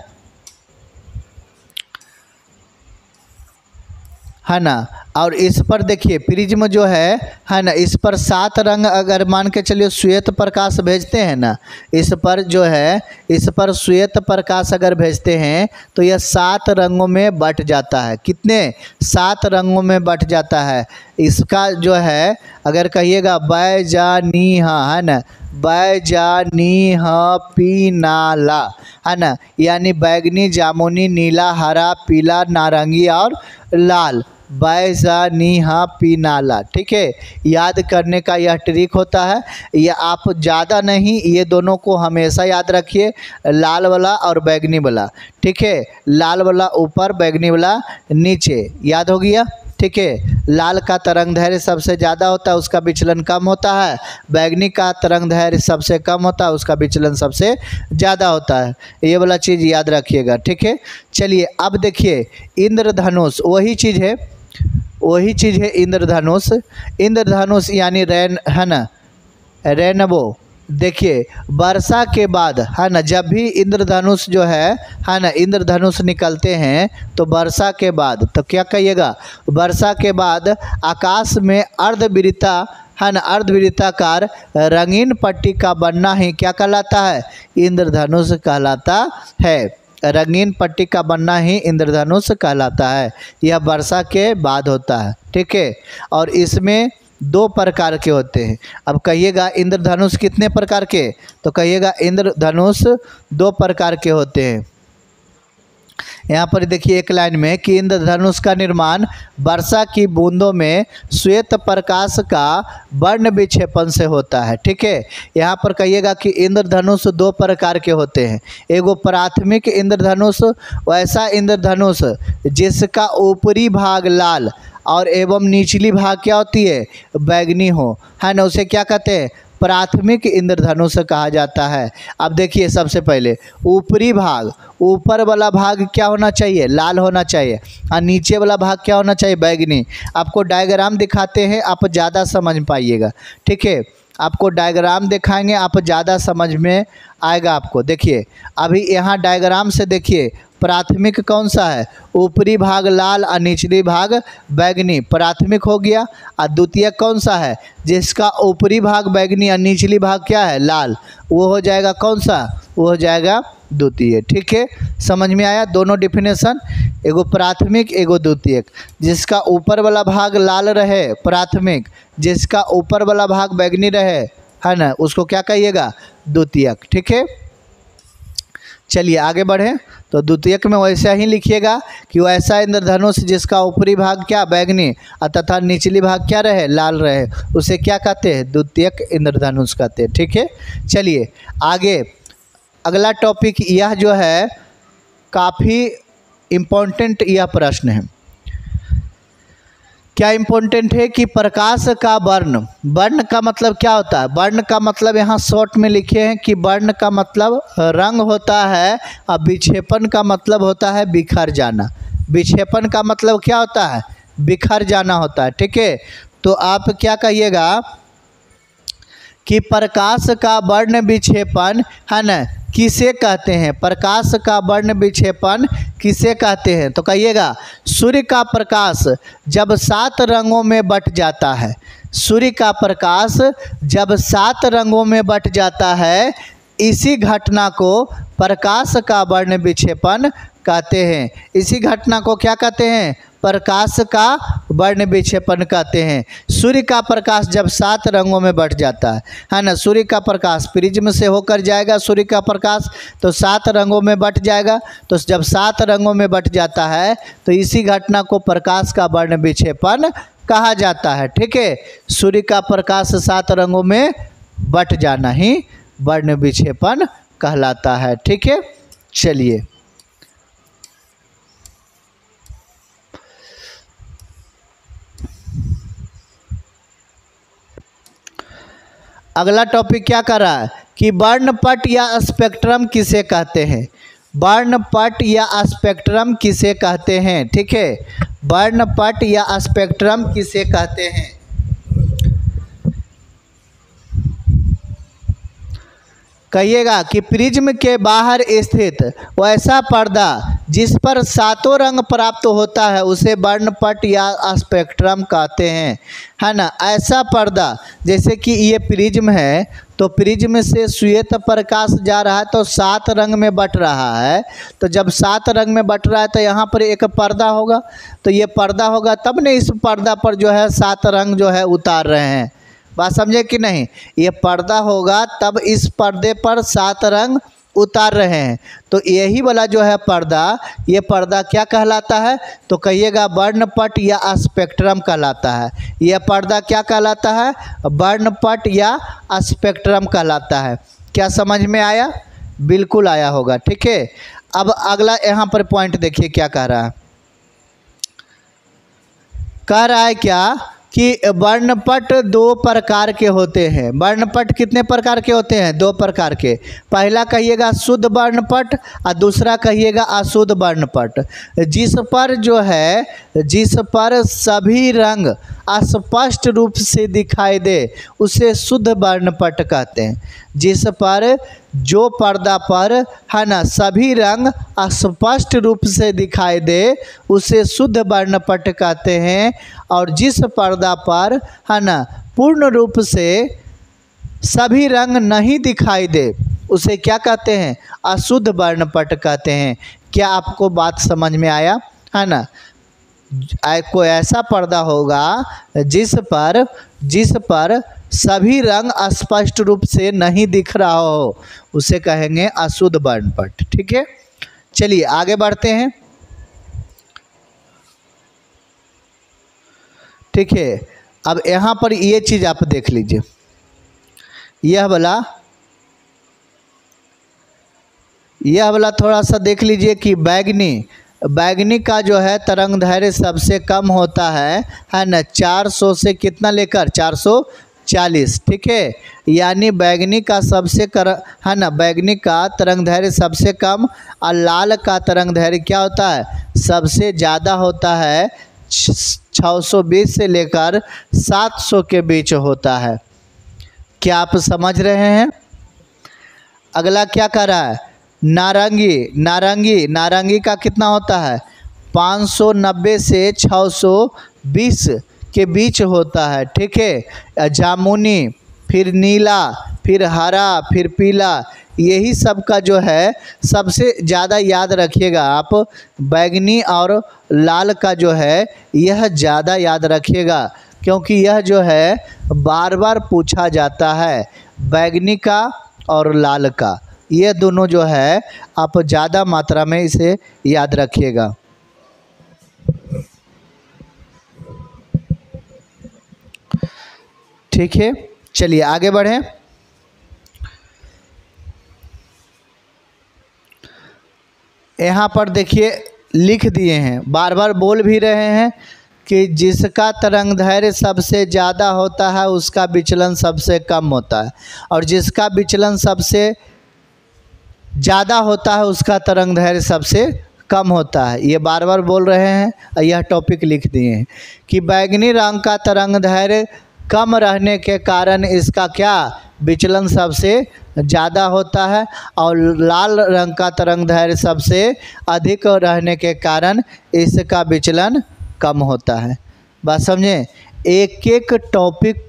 है ना। और इस पर देखिए प्रिज्म जो है ना, इस पर 7 रंग अगर मान के चलिए श्वेत प्रकाश भेजते हैं ना, इस पर जो है इस पर श्वेत प्रकाश अगर भेजते हैं तो यह 7 रंगों में बट जाता है। कितने, 7 रंगों में बट जाता है। इसका जो है अगर कहिएगा बैजानीहा, है ना, बैजानीहा पीनाला, है ना, यानी बैगनी, जामुनी, नीला, हरा, पीला, नारंगी और लाल, बैजानीहा पीनाला। ठीक है, याद करने का यह ट्रिक होता है। ये आप ज़्यादा नहीं, ये दोनों को हमेशा याद रखिए, लाल वाला और बैगनी वाला। ठीक है, लाल वाला ऊपर, बैगनी वाला नीचे, याद हो गया। ठीक है, लाल का तरंग दैर्घ्य सबसे ज़्यादा होता है, उसका विचलन कम होता है। बैगनी का तरंग दैर्घ्य सबसे कम होता है, उसका विचलन सबसे ज़्यादा होता है। ये वाला चीज़ याद रखिएगा। ठीक है, चलिए अब देखिए इंद्रधनुष, वही चीज़ है इंद्रधनुष। इंद्रधनुष यानी रैन, है ना, रेनबो, देखिए वर्षा के बाद है ना, जब भी इंद्रधनुष जो है ना, इंद्रधनुष निकलते हैं तो वर्षा के बाद, तो क्या कहिएगा, वर्षा के बाद आकाश में अर्धवृत्ता है ना, अर्धवृत्ताकार रंगीन पट्टी का बनना ही क्या कहलाता है, इंद्रधनुष कहलाता है। रंगीन पट्टी का बनना ही इंद्रधनुष कहलाता है। यह वर्षा के बाद होता है, ठीक है। और इसमें 2 प्रकार के होते हैं। अब कहिएगा इंद्रधनुष कितने प्रकार के, तो कहिएगा इंद्रधनुष 2 प्रकार के होते हैं। यहाँ पर देखिए एक लाइन में कि इंद्रधनुष का निर्माण वर्षा की बूंदों में श्वेत प्रकाश का वर्ण विक्षेपण से होता है, ठीक है। यहाँ पर कहिएगा कि इंद्रधनुष 2 प्रकार के होते हैं। एगो प्राथमिक इंद्रधनुष, वैसा इंद्रधनुष जिसका ऊपरी भाग लाल और एवं निचली भाग क्या होती है, बैगनी हो, है ना, उसे क्या कहते हैं, प्राथमिक इंद्रधनुष कहा जाता है। अब देखिए सबसे पहले ऊपरी भाग, ऊपर वाला भाग क्या होना चाहिए, लाल होना चाहिए, और नीचे वाला भाग क्या होना चाहिए, बैगनी। आपको डायग्राम दिखाते हैं, आप ज़्यादा समझ पाइएगा, ठीक है। आपको डायग्राम दिखाएंगे, आप ज़्यादा समझ में आएगा आपको। देखिए अभी यहाँ डायग्राम से देखिए प्राथमिक कौन सा है, ऊपरी भाग लाल और निचली भाग बैगनी, प्राथमिक हो गया। और द्वितीयक कौन सा है, जिसका ऊपरी भाग बैगनी और निचली भाग क्या है, लाल, वो हो जाएगा कौन सा, वो हो जाएगा द्वितीय, ठीक है। समझ में आया दोनों डिफिनेशन, एगो प्राथमिक एगो द्वितीयक। जिसका ऊपर वाला भाग लाल रहे प्राथमिक, जिसका ऊपर वाला भाग बैगनी रहे, है ना, उसको क्या कहिएगा, द्वितीयक, ठीक है। चलिए आगे बढ़ें। तो द्वितीयक में वैसा ही लिखिएगा कि वैसा इंद्रधनुष जिसका ऊपरी भाग क्या बैगनी तथा निचली भाग क्या रहे, लाल रहे, उसे क्या कहते हैं, द्वितीयक इंद्रधनुष कहते हैं, ठीक है। चलिए आगे अगला टॉपिक यह जो है काफ़ी इम्पोर्टेंट यह प्रश्न है। क्या इम्पोर्टेंट है कि प्रकाश का वर्ण, वर्ण का मतलब क्या होता है, वर्ण का मतलब यहाँ शॉर्ट में लिखे हैं कि वर्ण का मतलब रंग होता है और विक्षेपण का मतलब होता है बिखर जाना। विक्षेपण का मतलब क्या होता है, बिखर जाना होता है, ठीक है। तो आप क्या कहिएगा कि प्रकाश का वर्ण विक्षेपण है ना किसे कहते हैं, प्रकाश का वर्ण विक्षेपण किसे कहते हैं, तो कहिएगा सूर्य का प्रकाश जब 7 रंगों में बट जाता है, सूर्य का प्रकाश जब 7 रंगों में बट जाता है, इसी घटना को प्रकाश का वर्ण विक्षेपण कहते हैं। इसी घटना को क्या कहते हैं, प्रकाश का वर्ण विक्षेपण कहते हैं। सूर्य का प्रकाश जब 7 रंगों में बट जाता है ना, सूर्य का प्रकाश प्रिज्म से होकर जाएगा, सूर्य का प्रकाश तो 7 रंगों में बट जाएगा। तो जब 7 रंगों में बट जाता है तो इसी घटना को प्रकाश का वर्ण विक्षेपण कहा जाता है, ठीक है। सूर्य का प्रकाश 7 रंगों में बट जाना ही वर्ण विक्षेपण कहलाता है, ठीक है। चलिए अगला टॉपिक क्या कर रहा है कि वर्णपट या स्पेक्ट्रम किसे कहते हैं, वर्णपट या स्पेक्ट्रम किसे कहते हैं, ठीक है। वर्णपट या स्पेक्ट्रम किसे कहते हैं, कहिएगा कि प्रिज्म के बाहर स्थित वैसा पर्दा जिस पर 7 रंग प्राप्त होता है उसे वर्णपट या स्पेक्ट्रम कहते हैं, है ना। ऐसा पर्दा जैसे कि ये प्रिज्म है, तो प्रिज्म से श्वेत प्रकाश जा रहा है तो 7 रंग में बट रहा है। तो जब 7 रंग में बट रहा है तो यहाँ पर एक पर्दा होगा, तो ये पर्दा होगा तब ने इस पर्दा पर जो है 7 रंग जो है उतार रहे हैं। बात समझे कि नहीं, ये पर्दा होगा तब इस पर्दे पर 7 रंग उतार रहे हैं। तो यही वाला जो है पर्दा, ये पर्दा क्या कहलाता है, तो कहिएगा वर्णपट या स्पेक्ट्रम कहलाता है। यह पर्दा क्या कहलाता है, वर्णपट या स्पेक्ट्रम कहलाता है। क्या समझ में आया, बिल्कुल आया होगा, ठीक है। अब अगला यहाँ पर पॉइंट देखिए क्या कह रहा है, कह रहा है क्या कि वर्णपट 2 प्रकार के होते हैं। वर्णपट कितने प्रकार के होते हैं, 2 प्रकार के। पहला कहिएगा शुद्ध वर्णपट और दूसरा कहिएगा अशुद्ध वर्णपट। जिस पर जो है, जिस पर सभी रंग स्पष्ट रूप से दिखाई दे उसे शुद्ध वर्णपट कहते हैं। जिस पर जो पर्दा पर है ना सभी रंग स्पष्ट रूप से दिखाई दे उसे शुद्ध वर्णपट कहते हैं। और जिस पर्दा पर है ना पूर्ण रूप से सभी रंग नहीं दिखाई दे उसे क्या कहते हैं? अशुद्ध वर्णपट कहते हैं। क्या आपको बात समझ में आया है ना? कोई ऐसा पर्दा होगा जिस पर सभी रंग स्पष्ट रूप से नहीं दिख रहा हो उसे कहेंगे अशुद्ध वर्णपट। ठीक है, चलिए आगे बढ़ते हैं। ठीक है, अब यहाँ पर ये चीज़ आप देख लीजिए, यह वाला थोड़ा सा देख लीजिए कि बैगनी का जो है तरंग दैर्घ्य सबसे कम होता है ना 400 से कितना लेकर 440। ठीक है, यानी बैगनी का बैगनी का तरंग दैर्घ्य सबसे कम और लाल का तरंग दैर्घ्य क्या होता है? सबसे ज़्यादा होता है, 620 से लेकर 700 के बीच होता है। क्या आप समझ रहे हैं? अगला क्या कर रहा है? नारंगी का कितना होता है? 590 से 620 के बीच होता है। ठीक है, जामुनी, फिर नीला, फिर हरा, फिर पीला, यही सब का जो है सबसे ज़्यादा याद रखिएगा आप। बैगनी और लाल का जो है यह ज़्यादा याद रखिएगा क्योंकि यह जो है बार बार पूछा जाता है। बैगनी का और लाल का ये दोनों जो है आप ज़्यादा मात्रा में इसे याद रखिएगा। ठीक है, चलिए आगे बढ़ें। यहाँ पर देखिए लिख दिए हैं, बार बार बोल भी रहे हैं कि जिसका तरंग दैर्घ्य सबसे ज़्यादा होता है उसका विचलन सबसे कम होता है और जिसका विचलन सबसे ज़्यादा होता है उसका तरंग दैर्घ्य सबसे कम होता है। ये बार बार बोल रहे हैं और यह टॉपिक लिख दिए हैं कि बैगनी रंग का तरंग दैर्घ्य कम रहने के कारण इसका क्या विचलन सबसे ज़्यादा होता है और लाल रंग का तरंग दैर्घ्य सबसे अधिक रहने के कारण इसका विचलन कम होता है। बात समझे? एक एक टॉपिक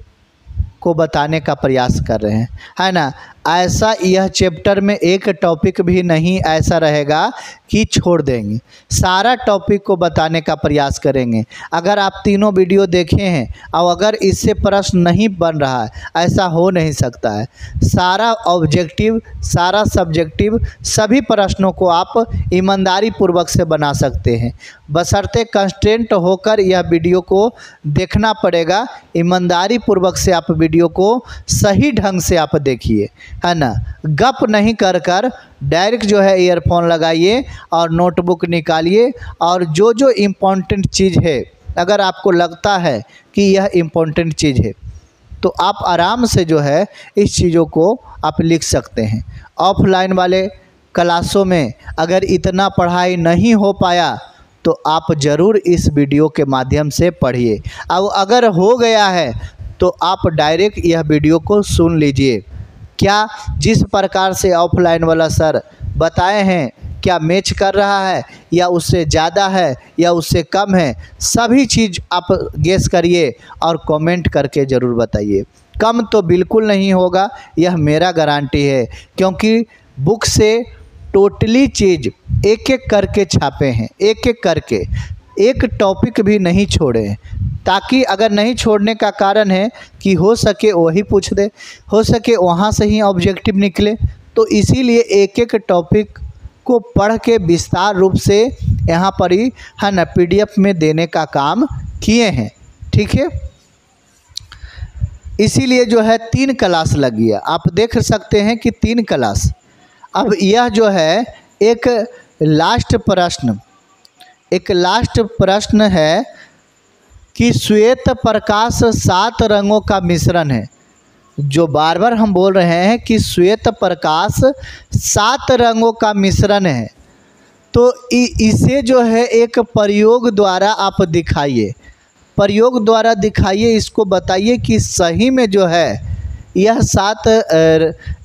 को बताने का प्रयास कर रहे हैं, है ना। ऐसा यह चैप्टर में एक टॉपिक भी नहीं ऐसा रहेगा कि छोड़ देंगे, सारा टॉपिक को बताने का प्रयास करेंगे। अगर आप तीनों वीडियो देखे हैं और अगर इससे प्रश्न नहीं बन रहा है, ऐसा हो नहीं सकता है। सारा ऑब्जेक्टिव, सारा सब्जेक्टिव, सभी प्रश्नों को आप ईमानदारी पूर्वक से बना सकते हैं, बशर्ते कंस्ट्रेंट होकर यह वीडियो को देखना पड़ेगा। ईमानदारी पूर्वक से आप वीडियो को सही ढंग से आप देखिए, है ना। गप नहीं कर कर डायरेक्ट जो है ईयरफोन लगाइए और नोटबुक निकालिए और जो जो इम्पोर्टेंट चीज़ है, अगर आपको लगता है कि यह इम्पोर्टेंट चीज़ है तो आप आराम से जो है इस चीज़ों को आप लिख सकते हैं। ऑफलाइन वाले क्लासों में अगर इतना पढ़ाई नहीं हो पाया तो आप ज़रूर इस वीडियो के माध्यम से पढ़िए। अब अगर हो गया है तो आप डायरेक्ट यह वीडियो को सुन लीजिए। क्या जिस प्रकार से ऑफलाइन वाला सर बताए हैं क्या मैच कर रहा है या उससे ज़्यादा है या उससे कम है, सभी चीज़ आप गेस करिए और कमेंट करके ज़रूर बताइए। कम तो बिल्कुल नहीं होगा, यह मेरा गारंटी है, क्योंकि बुक से टोटली चीज़ एक एक करके छापे हैं, एक एक करके, एक टॉपिक भी नहीं छोड़े हैं। ताकि अगर नहीं छोड़ने का कारण है कि हो सके वही पूछ दे, हो सके वहाँ से ही ऑब्जेक्टिव निकले, तो इसीलिए एक एक टॉपिक को पढ़ के विस्तार रूप से यहाँ पर ही है ना PDF में देने का काम किए हैं। ठीक है, इसीलिए जो है 3 क्लास लगी है, आप देख सकते हैं कि 3 क्लास। अब यह जो है एक लास्ट प्रश्न है कि श्वेत प्रकाश 7 रंगों का मिश्रण है। जो बार बार हम बोल रहे हैं कि श्वेत प्रकाश 7 रंगों का मिश्रण है, तो इसे जो है एक प्रयोग द्वारा आप दिखाइए। प्रयोग द्वारा दिखाइए, इसको बताइए कि सही में जो है यह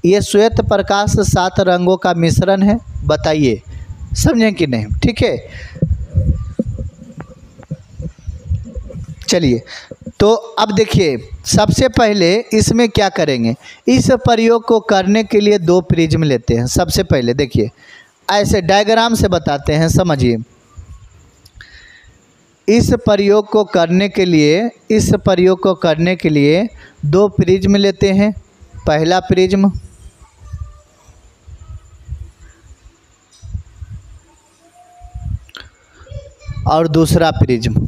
ये श्वेत प्रकाश 7 रंगों का मिश्रण है। बताइए, समझें कि नहीं? ठीक है, चलिए तो अब देखिए, सबसे पहले इसमें क्या करेंगे, इस प्रयोग को करने के लिए 2 प्रिज्म लेते हैं। सबसे पहले देखिए, ऐसे डायग्राम से बताते हैं, समझिए। इस प्रयोग को करने के लिए 2 प्रिज्म लेते हैं। पहला प्रिज्म और दूसरा प्रिज्म।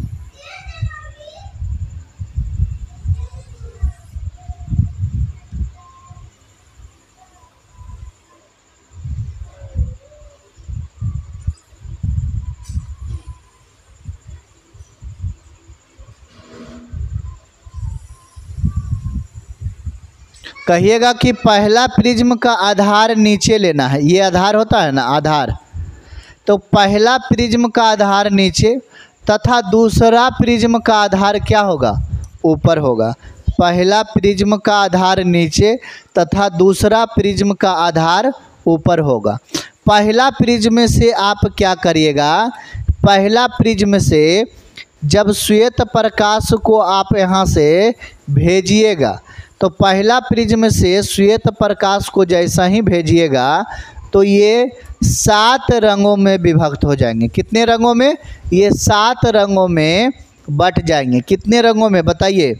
कहिएगा कि पहला प्रिज्म का आधार नीचे लेना है। ये आधार होता है ना, आधार। तो पहला प्रिज्म का आधार नीचे तथा दूसरा प्रिज्म का आधार क्या होगा, ऊपर होगा। पहला प्रिज्म का आधार नीचे तथा दूसरा प्रिज्म का आधार ऊपर होगा। पहला प्रिज्म से आप क्या करिएगा, पहला प्रिज्म से जब श्वेत प्रकाश को आप यहाँ से भेजिएगा, तो पहला प्रिज्म से श्वेत प्रकाश को जैसा ही भेजिएगा तो ये 7 रंगों में विभक्त हो जाएंगे। कितने रंगों में? ये 7 रंगों में बट जाएंगे। कितने रंगों में बताइए?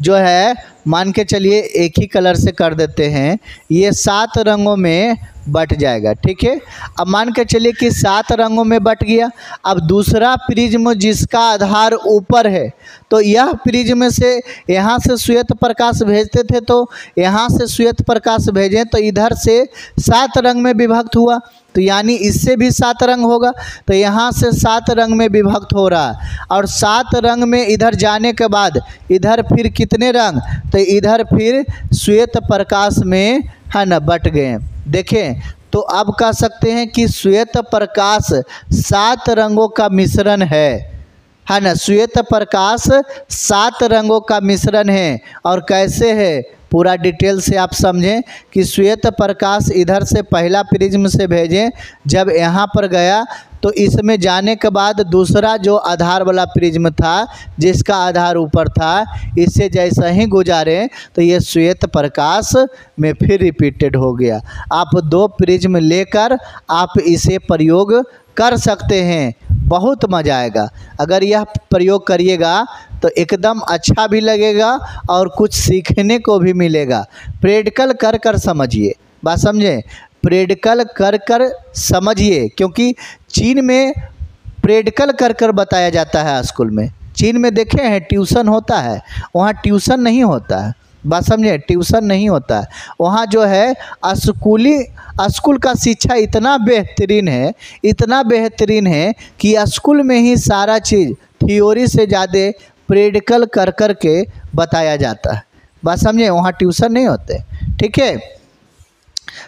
जो है मान के चलिए एक ही कलर से कर देते हैं, ये 7 रंगों में बट जाएगा। ठीक है, अब मान के चलिए कि 7 रंगों में बट गया। अब दूसरा प्रिज्म जिसका आधार ऊपर है, तो यह प्रिज्म से यहाँ से श्वेत प्रकाश भेजते थे, तो यहाँ से श्वेत प्रकाश भेजें तो इधर से 7 रंग में विभक्त हुआ, तो यानी इससे भी 7 रंग होगा। तो यहाँ से 7 रंग में विभक्त हो रहा है, और 7 रंग में इधर जाने के बाद इधर फिर कितने रंग, तो इधर फिर श्वेत प्रकाश में है ना बट गए। देखें, तो अब कह सकते हैं कि श्वेत प्रकाश 7 रंगों का मिश्रण है ना। श्वेत प्रकाश 7 रंगों का मिश्रण है। और कैसे है, पूरा डिटेल से आप समझें कि श्वेत प्रकाश इधर से पहला प्रिज्म से भेजें, जब यहाँ पर गया तो इसमें जाने के बाद दूसरा जो आधार वाला प्रिज्म था जिसका आधार ऊपर था, इससे जैसा ही गुजारे तो ये श्वेत प्रकाश में फिर रिपीटेड हो गया। आप 2 प्रिज्म लेकर आप इसे प्रयोग कर सकते हैं, बहुत मज़ा आएगा। अगर यह प्रयोग करिएगा तो एकदम अच्छा भी लगेगा और कुछ सीखने को भी मिलेगा। प्रैक्टिकल कर कर समझिए, बात समझें, प्रैक्टिकल कर कर समझिए, क्योंकि चीन में प्रैक्टिकल कर कर बताया जाता है स्कूल में। चीन में देखे हैं ट्यूशन होता है, वहाँ ट्यूशन नहीं होता है, बात समझे, ट्यूशन नहीं होता है। वहाँ जो है स्कूल का शिक्षा इतना बेहतरीन है कि स्कूल में ही सारा चीज़ थ्योरी से ज़्यादा प्रैक्टिकल कर कर के बताया जाता है, बात समझे, वहाँ ट्यूशन नहीं होते। ठीक है,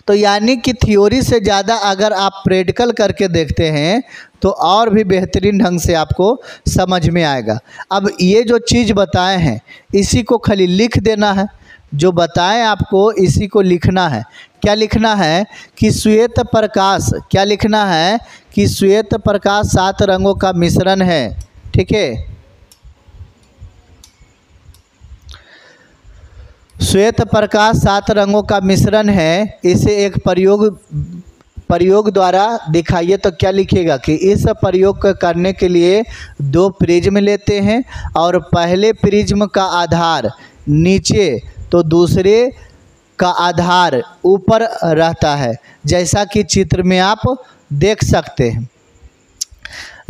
तो यानी कि थ्योरी से ज़्यादा अगर आप प्रैक्टिकल करके देखते हैं तो और भी बेहतरीन ढंग से आपको समझ में आएगा। अब ये जो चीज़ बताए हैं इसी को खाली लिख देना है, जो बताएं आपको इसी को लिखना है। क्या लिखना है कि श्वेत प्रकाश, क्या लिखना है कि श्वेत प्रकाश 7 रंगों का मिश्रण है। ठीक है, श्वेत प्रकाश 7 रंगों का मिश्रण है। इसे एक प्रयोग द्वारा दिखाइए, तो क्या लिखिएगा कि इस प्रयोग को करने के लिए 2 प्रिज्म लेते हैं और पहले प्रिज्म का आधार नीचे तो दूसरे का आधार ऊपर रहता है, जैसा कि चित्र में आप देख सकते हैं।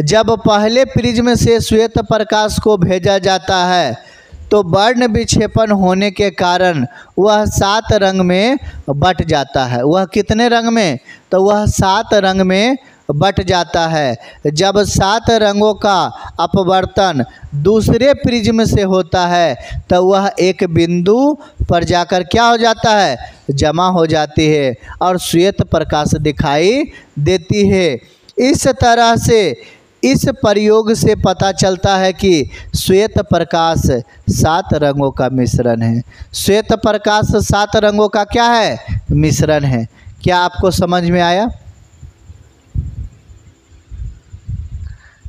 जब पहले प्रिज्म से श्वेत प्रकाश को भेजा जाता है तो वर्ण विक्षेपण होने के कारण वह 7 रंग में बट जाता है। वह कितने रंग में, तो वह 7 रंग में बट जाता है। जब 7 रंगों का अपवर्तन दूसरे प्रिज्म से होता है तो वह एक बिंदु पर जाकर क्या हो जाता है, जमा हो जाती है और श्वेत प्रकाश दिखाई देती है। इस तरह से इस प्रयोग से पता चलता है कि श्वेत प्रकाश 7 रंगों का मिश्रण है। श्वेत प्रकाश 7 रंगों का क्या है? मिश्रण है। क्या आपको समझ में आया?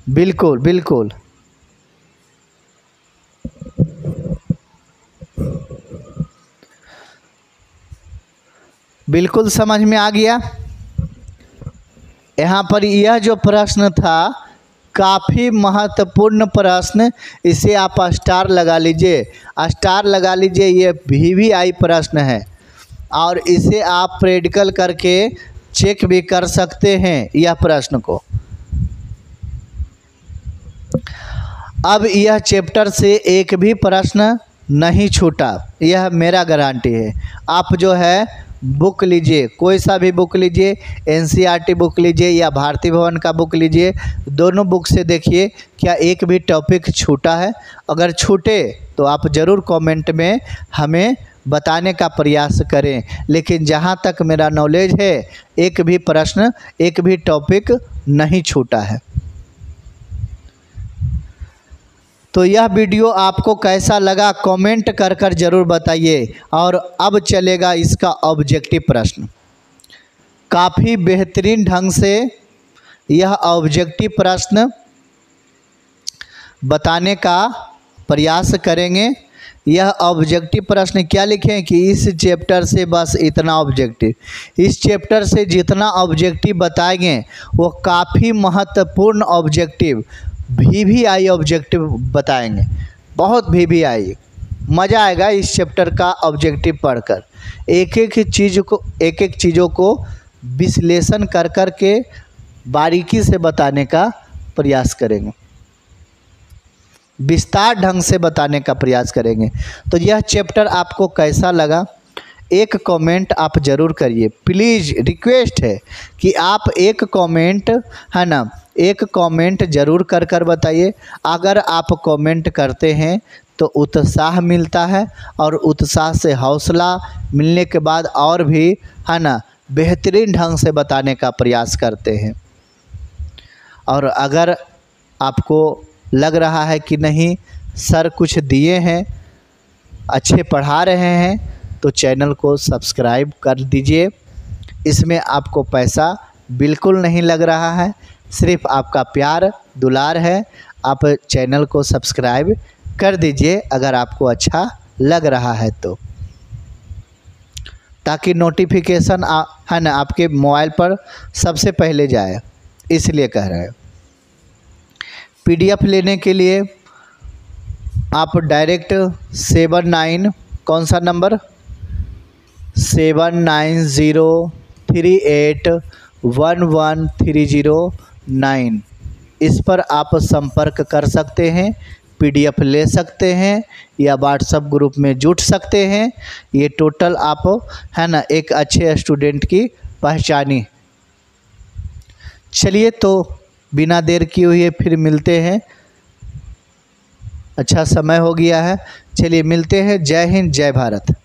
बिल्कुल बिल्कुल। बिल्कुल समझ में आ गया। यहाँ पर यह जो प्रश्न था काफ़ी महत्वपूर्ण प्रश्न, इसे आप स्टार लगा लीजिए, स्टार लगा लीजिए। ये VVI प्रश्न है और इसे आप प्रैक्टिकल करके चेक भी कर सकते हैं यह प्रश्न को। अब यह चैप्टर से एक भी प्रश्न नहीं छूटा, यह मेरा गारंटी है। आप जो है बुक लीजिए, कोई सा भी बुक लीजिए, NCERT बुक लीजिए या भारती भवन का बुक लीजिए, दोनों बुक से देखिए क्या एक भी टॉपिक छूटा है। अगर छूटे तो आप ज़रूर कमेंट में हमें बताने का प्रयास करें। लेकिन जहाँ तक मेरा नॉलेज है एक भी प्रश्न, एक भी टॉपिक नहीं छूटा है। तो यह वीडियो आपको कैसा लगा कमेंट कर कर ज़रूर बताइए। और अब चलेगा इसका ऑब्जेक्टिव प्रश्न। काफ़ी बेहतरीन ढंग से यह ऑब्जेक्टिव प्रश्न बताने का प्रयास करेंगे। यह ऑब्जेक्टिव प्रश्न क्या लिखें कि इस चैप्टर से बस इतना ऑब्जेक्टिव, इस चैप्टर से जितना ऑब्जेक्टिव बताएंगे वो काफ़ी महत्वपूर्ण ऑब्जेक्टिव VVI ऑब्जेक्टिव बताएंगे। बहुत VVI, मज़ा आएगा इस चैप्टर का ऑब्जेक्टिव पढ़कर। एक एक चीज़ों को विश्लेषण कर कर के बारीकी से बताने का प्रयास करेंगे, विस्तार ढंग से बताने का प्रयास करेंगे। तो यह चैप्टर आपको कैसा लगा एक कमेंट आप ज़रूर करिए। प्लीज़ रिक्वेस्ट है कि आप एक कमेंट, है ना, एक कमेंट ज़रूर कर कर बताइए। अगर आप कमेंट करते हैं तो उत्साह मिलता है और उत्साह से हौसला मिलने के बाद और भी, है ना, बेहतरीन ढंग से बताने का प्रयास करते हैं। और अगर आपको लग रहा है कि नहीं सर कुछ दिए हैं, अच्छे पढ़ा रहे हैं, तो चैनल को सब्सक्राइब कर दीजिए। इसमें आपको पैसा बिल्कुल नहीं लग रहा है, सिर्फ आपका प्यार दुलार है। आप चैनल को सब्सक्राइब कर दीजिए अगर आपको अच्छा लग रहा है तो, ताकि नोटिफिकेशन है ना आपके मोबाइल पर सबसे पहले जाए, इसलिए कह रहे हैं। PDF लेने के लिए आप डायरेक्ट 79, कौन सा नंबर, 7903811309, इस पर आप संपर्क कर सकते हैं, PDF ले सकते हैं या व्हाट्सएप ग्रुप में जुड़ सकते हैं। ये टोटल आप, है ना, एक अच्छे स्टूडेंट की पहचानी। चलिए तो बिना देर किए हुए फिर मिलते हैं। अच्छा समय हो गया है, चलिए मिलते हैं। जय हिंद, जय भारत।